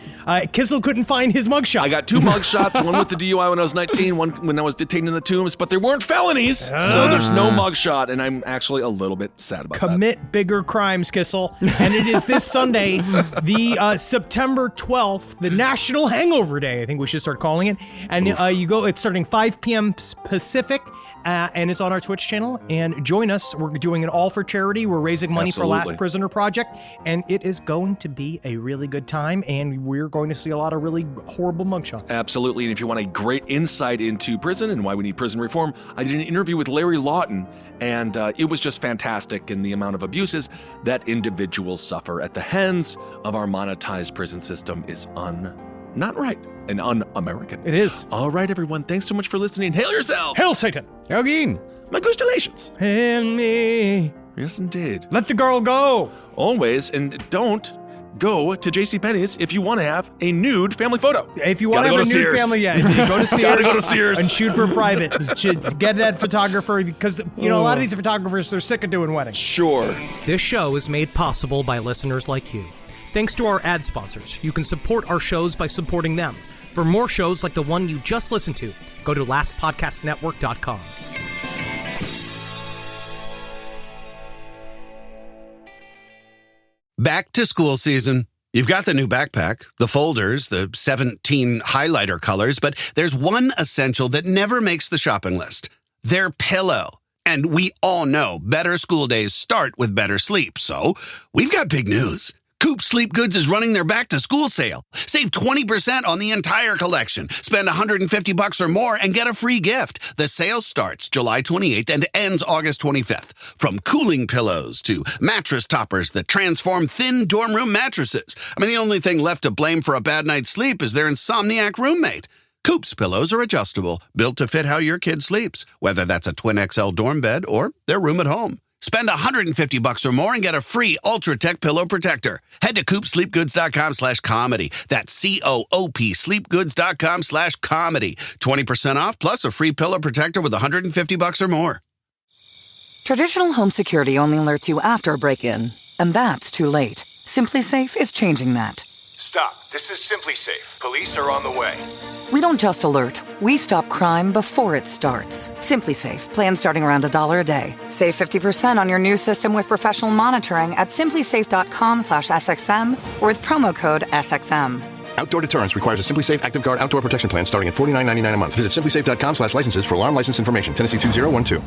Kissel couldn't find his mugshot. I got 2 mugshots, one with the DUI when I was 19, one when I was detained in the Tombs, but they weren't felonies, so there's no mugshot, and I'm actually a little bit sad about that. Commit bigger crimes, Kissel. And it is this Sunday, the September 12th, the National Hangover Day, I think we should start calling it. And it's starting 5 p.m. Pacific, and it's on our Twitch channel. And join us. We're doing it all for charity. We're raising money for Last Prisoner Project, and it is going to be a really good time, and we're going to see a lot of really horrible mugshots. Absolutely, and if you want a great insight into prison and why we need prison reform, I did an interview with Larry Lawton, and it was just fantastic in the amount of abuses that individuals suffer at the hands of our monetized prison system is not right and un-American. It is. All right, everyone, thanks so much for listening. Hail yourself! Hail Satan! Hail Geen! My congratulations! Hail me! Yes, indeed. Let the girl go! Always, and don't go to JCPenney's if you want to have a nude family photo. If you want to have a nude Sears. family, yeah, you go to Sears. Gotta go to Sears. And shoot for private. You should get that photographer because, you know, a lot of these photographers, they're sick of doing weddings. Sure. This show is made possible by listeners like you. Thanks to our ad sponsors, you can support our shows by supporting them. For more shows like the one you just listened to, go to lastpodcastnetwork.com. Back to school season. You've got the new backpack, the folders, the 17 highlighter colors, but there's one essential that never makes the shopping list. Their pillow. And we all know better school days start with better sleep, so we've got big news. Coop Sleep Goods is running their back-to-school sale. Save 20% on the entire collection. Spend $150 or more and get a free gift. The sale starts July 28th and ends August 25th. From cooling pillows to mattress toppers that transform thin dorm room mattresses. I mean, the only thing left to blame for a bad night's sleep is their insomniac roommate. Coop's pillows are adjustable, built to fit how your kid sleeps, whether that's a twin XL dorm bed or their room at home. Spend $150 or more and get a free Ultra-Tech pillow protector. Head to coopsleepgoods.com/comedy. That's COOP sleepgoods.com/comedy. 20% off plus a free pillow protector with $150 or more. Traditional home security only alerts you after a break-in, and that's too late. Simply Safe is changing that. Stop. This is Simply Safe. Police are on the way. We don't just alert, we stop crime before it starts. Simply Safe, plans starting around $1 a day. Save 50% on your new system with professional monitoring at simplysafe.com/SXM or with promo code SXM. Outdoor deterrence requires a Simply Safe Active Guard outdoor protection plan starting at $49.99 a month. Visit simplysafe.com/licenses for alarm license information. Tennessee 2012.